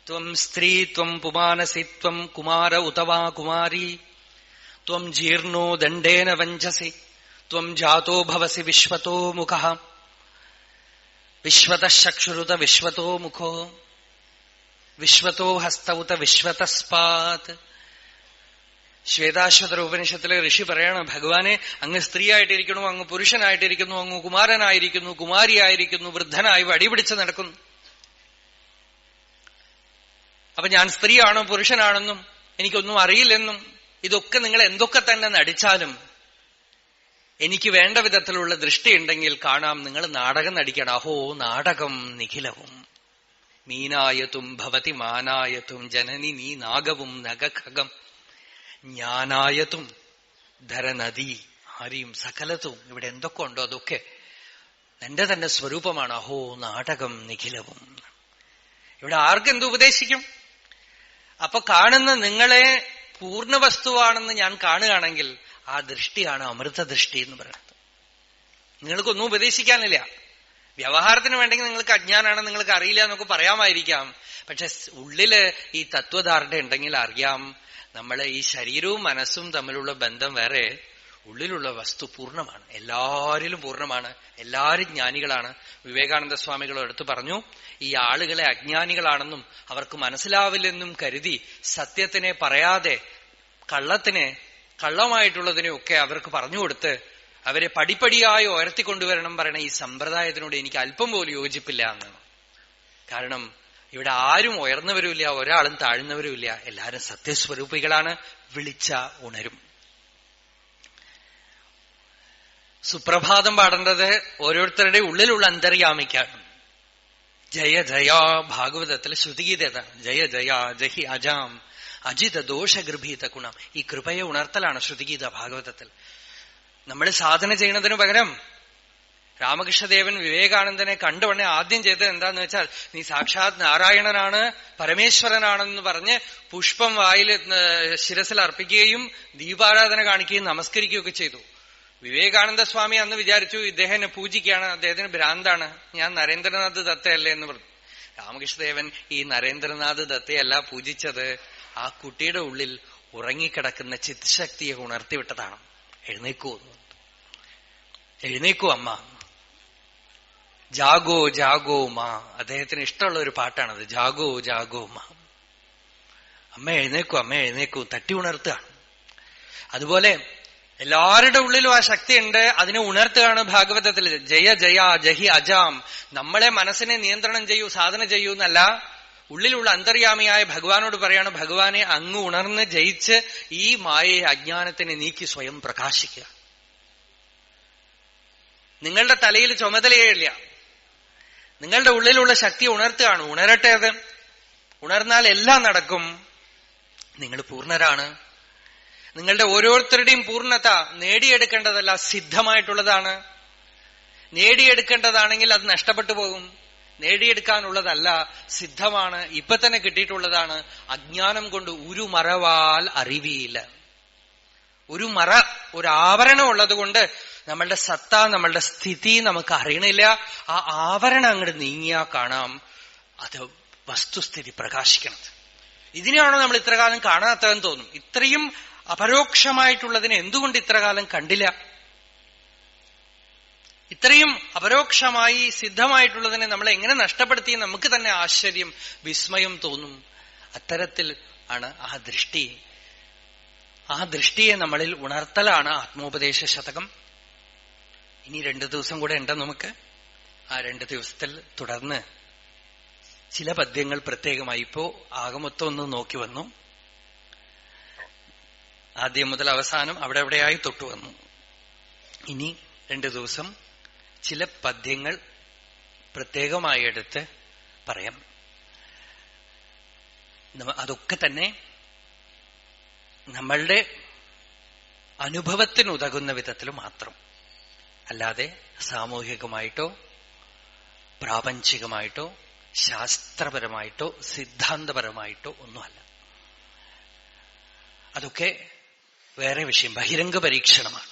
ത്വം സ്ത്രീ ത്വം പുമാനസി ത്വം കുമാര ഉതവാ കുമാരി ത്വം ജീർണോ ദണ്ഡേന വഞ്ചസി ത്വം ജാതോ ഭവസി വിശ്വതോ മുഖഃ വിശ്വതഃ ചക്ഷുരുത വിശ്വതോ മുഖോ വിശ്വതോ ഹസ്തൗത വിശ്വതസ്പാത്. ശ്വേതാശ്വതര ഉപനിഷത്തിലെ ഋഷി പറയണം, ഭഗവാനെ അങ്ങ് സ്ത്രീയായിട്ടിരിക്കുന്നു, അങ്ങ് പുരുഷനായിട്ടിരിക്കുന്നു, അങ്ങ് കുമാരനായിരിക്കുന്നു, കുമാരിയായിരിക്കുന്നു, വൃദ്ധനായി വടിപിടിച്ച് നടക്കുന്നു. അപ്പൊ ഞാൻ സ്ത്രീയാണോ പുരുഷനാണെന്നും എനിക്കൊന്നും അറിയില്ലെന്നും ഇതൊക്കെ നിങ്ങൾ എന്തൊക്കെ തന്നെ നടിച്ചാലും എനിക്ക് വേണ്ട വിധത്തിലുള്ള ദൃഷ്ടിയുണ്ടെങ്കിൽ കാണാം നിങ്ങൾ നാടകം നടിക്കണം. അഹോ നാടകം നിഖിലവും മീനായതും ഭവതി മാനായതും ജനനി നീ നാഗവും നഗഖഗം ജ്ഞാനായതും ധരനദി ആരിയും സകലത്തും ഇവിടെ എന്തൊക്കെ ഉണ്ടോ അതൊക്കെ എന്റെ തന്നെ സ്വരൂപമാണ്. അഹോ നാടകം നിഖിലവും. ഇവിടെ ആർക്കെന്ത് ഉപദേശിക്കും? അപ്പൊ കാണുന്ന നിങ്ങളെ പൂർണ്ണ വസ്തുവാണെന്ന് ഞാൻ കാണുകയാണെങ്കിൽ ആ ദൃഷ്ടിയാണ് അമൃത ദൃഷ്ടി എന്ന് പറയുന്നത്. നിങ്ങൾക്കൊന്നും ഉപദേശിക്കാനില്ല. വ്യവഹാരത്തിന് വേണ്ടെങ്കിൽ നിങ്ങൾക്ക് അജ്ഞാനാണ്, നിങ്ങൾക്ക് അറിയില്ല എന്നൊക്കെ പറയാമായിരിക്കാം. പക്ഷെ ഉള്ളില് ഈ തത്വധാരണ ഉണ്ടെങ്കിൽ അറിയാം, നമ്മളെ ഈ ശരീരവും മനസ്സും തമ്മിലുള്ള ബന്ധം വേറെ, ഉള്ളിലുള്ള വസ്തു പൂർണ്ണമാണ്, എല്ലാരിലും പൂർണ്ണമാണ്, എല്ലാരും ജ്ഞാനികളാണ്. വിവേകാനന്ദ സ്വാമികൾ എടുത്തു പറഞ്ഞു, ഈ ആളുകളെ അജ്ഞാനികളാണെന്നും അവർക്ക് മനസ്സിലാവില്ലെന്നും കരുതി സത്യത്തിനെ പറയാതെ കള്ളമായിട്ടുള്ളതിനെയൊക്കെ അവർക്ക് പറഞ്ഞുകൊടുത്ത് അവരെ പടിപ്പടിയായി ഉയർത്തിക്കൊണ്ടുവരണം പറയണ ഈ സമ്പ്രദായത്തിനോട് എനിക്ക് അല്പം പോലും യോജിപ്പില്ല എന്നാണ്. കാരണം ഇവിടെ ആരും ഉയർന്നവരുമില്ല, ഒരാളും താഴ്ന്നവരുമില്ല, എല്ലാവരും സത്യസ്വരൂപികളാണ്. വിളിച്ച ഉണരും. സുപ്രഭാതം പാടേണ്ടത് ഓരോരുത്തരുടെ ഉള്ളിലുള്ള അന്തര്യാമിക്കാണ്. ജയ ജയ ഭാഗവതത്തിലെ ശ്രുതിഗീതതാണ്. ജയ ജയ ജഹി അജാം അജിത ദോഷഗൃഭീത ഗുണം. ഈ കൃപയെ ഉണർത്തലാണ് ശ്രുതിഗീത ഭാഗവതത്തിൽ. നമ്മൾ സാധന ചെയ്യുന്നതിനു പകരം രാമകൃഷ്ണദേവൻ വിവേകാനന്ദനെ കണ്ടുവണ്ണെ ആദ്യം ചെയ്തത് എന്താന്ന് വെച്ചാൽ, നീ സാക്ഷാത് നാരായണനാണ്, പരമേശ്വരനാണെന്ന് പറഞ്ഞ് പുഷ്പം വായിൽ ശിരസിൽ അർപ്പിക്കുകയും ദീപാരാധന കാണിക്കുകയും നമസ്കരിക്കുകയൊക്കെ ചെയ്തു. വിവേകാനന്ദ സ്വാമി അന്ന് വിചാരിച്ചു ഇദ്ദേഹം എന്നെ പൂജിക്കുകയാണ്, അദ്ദേഹത്തിന് ഭ്രാന്താണ്, ഞാൻ നരേന്ദ്രനാഥ് ദത്തയല്ലേ എന്ന് പറഞ്ഞു. രാമകൃഷ്ണദേവൻ ഈ നരേന്ദ്രനാഥ് ദത്തയല്ല പൂജിച്ചത്, ആ കുട്ടിയുടെ ഉള്ളിൽ ഉറങ്ങിക്കിടക്കുന്ന ചിത്ശക്തിയെ ഉണർത്തിവിട്ടതാണ്. എഴുന്നേക്കൂ, എഴുന്നേക്കൂ അമ്മ, ജാഗോ ജാഗോ മാ. അദ്ദേഹത്തിന് ഇഷ്ടമുള്ള ഒരു പാട്ടാണത്, ജാഗോ ജാഗോ മാ. അമ്മ എഴുന്നേക്കൂ, അമ്മ എഴുന്നേക്കൂ, തട്ടി ഉണർത്തുകയാണ്. അതുപോലെ എല്ലാവരുടെ ഉള്ളിലും ആ ശക്തിയുണ്ട്, അതിനെ ഉണർത്തുകയാണ് ഭാഗവതത്തിൽ. ജയ ജയ ജഹി അജാം. നമ്മളെ മനസ്സിനെ നിയന്ത്രണം ചെയ്യൂ, സാധന ചെയ്യൂ എന്നല്ല, ഉള്ളിലുള്ള അന്തര്യാമിയായ ഭഗവാനോട് പറയാണ്, ഭഗവാനെ അങ്ങ് ഉണർന്ന് ജയിച്ച് ഈ മായയെ അജ്ഞാനത്തിനെ നീക്കി സ്വയം പ്രകാശിക്കുക. നിങ്ങളുടെ തലയിൽ ചുമതലയില്ല, നിങ്ങളുടെ ഉള്ളിലുള്ള ശക്തി ഉണർത്തുകയാണ്. ഉണരട്ടെ, അത് ഉണർന്നാൽ എല്ലാം നടക്കും. നിങ്ങൾ പൂർണ്ണരാണ്. നിങ്ങളുടെ ഓരോരുത്തരുടെയും പൂർണ്ണത നേടിയെടുക്കേണ്ടതല്ല, സിദ്ധമായിട്ടുള്ളതാണ്. നേടിയെടുക്കേണ്ടതാണെങ്കിൽ അത് നഷ്ടപ്പെട്ടു പോകും. നേടിയെടുക്കാനുള്ളതല്ല, സിദ്ധമാണ്, ഇപ്പൊ തന്നെ കിട്ടിയിട്ടുള്ളതാണ്. അജ്ഞാനം കൊണ്ട് ഒരു മറവാൽ അറിവിയില്ല. ഒരു മറ, ഒരു ആവരണം ഉള്ളത് കൊണ്ട് നമ്മളുടെ സത്ത, നമ്മളുടെ സ്ഥിതി നമുക്ക് അറിയണില്ല. ആ ആവരണം അങ്ങോട്ട് നീങ്ങിയാ കാണാം അത് വസ്തുസ്ഥിതി പ്രകാശിക്കണത്. ഇതിനെയാണോ നമ്മൾ ഇത്രകാലം കാണാത്തതെന്ന് തോന്നും. ഇത്രയും അപരോക്ഷമായിട്ടുള്ളതിനെ എന്തുകൊണ്ട് ഇത്രകാലം കണ്ടില്ല? ഇത്രയും അപരോക്ഷമായി സിദ്ധമായിട്ടുള്ളതിനെ നമ്മൾ എങ്ങനെ നഷ്ടപ്പെടുത്തി? നമുക്ക് തന്നെ ആശ്ചര്യം, വിസ്മയം തോന്നും. അത്തരത്തിൽ ആണ് ആ ദൃഷ്ടി. ആ ദൃഷ്ടിയെ നമ്മളിൽ ഉണർത്തലാണ് ആത്മോപദേശ ശതകം. ഇനി 2 ദിവസം കൂടെ ഉണ്ട് നമുക്ക്. ആ 2 ദിവസത്തിൽ തുടർന്ന് ചില പദ്യങ്ങൾ പ്രത്യേകമായി ഇപ്പോ ആകമൊത്തം ഒന്ന് നോക്കി വന്നു. ആദ്യം മുതൽ അവസാനം അവിടെ എവിടെയായി തൊട്ടു വന്നു. ഇനി 2 ദിവസം ചില പദ്യങ്ങൾ പ്രത്യേകമായി എടുത്ത് പറയാം. അതൊക്കെ തന്നെ നമ്മളുടെ അനുഭവത്തിനുതകുന്ന വിധത്തിൽ മാത്രം, അല്ലാതെ സാമൂഹികമായിട്ടോ പ്രാപഞ്ചികമായിട്ടോ ശാസ്ത്രപരമായിട്ടോ സിദ്ധാന്തപരമായിട്ടോ ഒന്നുമല്ല. അതൊക്കെ വേറെ വിഷയം, ബഹിരംഗ പരീക്ഷണമാണ്.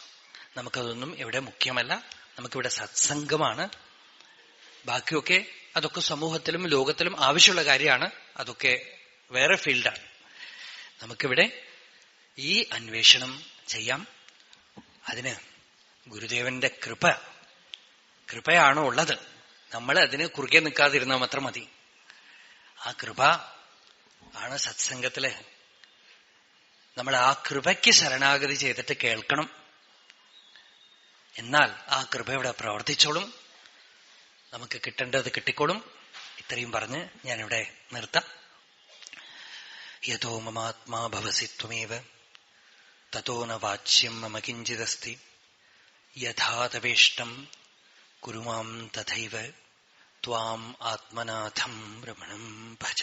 നമുക്കതൊന്നും ഇവിടെ മുഖ്യമല്ല. നമുക്കിവിടെ സത്സംഗമാണ്. ബാക്കിയൊക്കെ അതൊക്കെ സമൂഹത്തിലും ലോകത്തിലും ആവശ്യമുള്ള കാര്യമാണ്. അതൊക്കെ വേറെ ഫീൽഡാണ്. നമുക്കിവിടെ ഈ അന്വേഷണം ചെയ്യാം. അതിന് ഗുരുദേവന്റെ കൃപയാണോ ഉള്ളത്. നമ്മൾ അതിന് കുറുകെ നിൽക്കാതിരുന്നാൽ മാത്രം മതി. ആ കൃപ ആണ് സത്സംഗത്തില്. നമ്മൾ ആ കൃപയ്ക്ക് ശരണാഗതി ചെയ്തിട്ട് കേൾക്കണം. എന്നാൽ ആ കൃപയുടെ പ്രവർത്തിച്ചോളും. നമുക്ക് കിട്ടേണ്ടത് കിട്ടിക്കോളും. ഇത്രയും പറഞ്ഞ് ഞാനിവിടെ നിർത്താം. യതോ മമാത്മാ ഭവസി ത്വമേവ തതോ ന വാച്യം മമ കിഞ്ചിദസ്തി യഥാ തവേഷ്ടം കുരു മാം തഥൈവ ത്വാം ആത്മനാഥം രമണം ഭജ.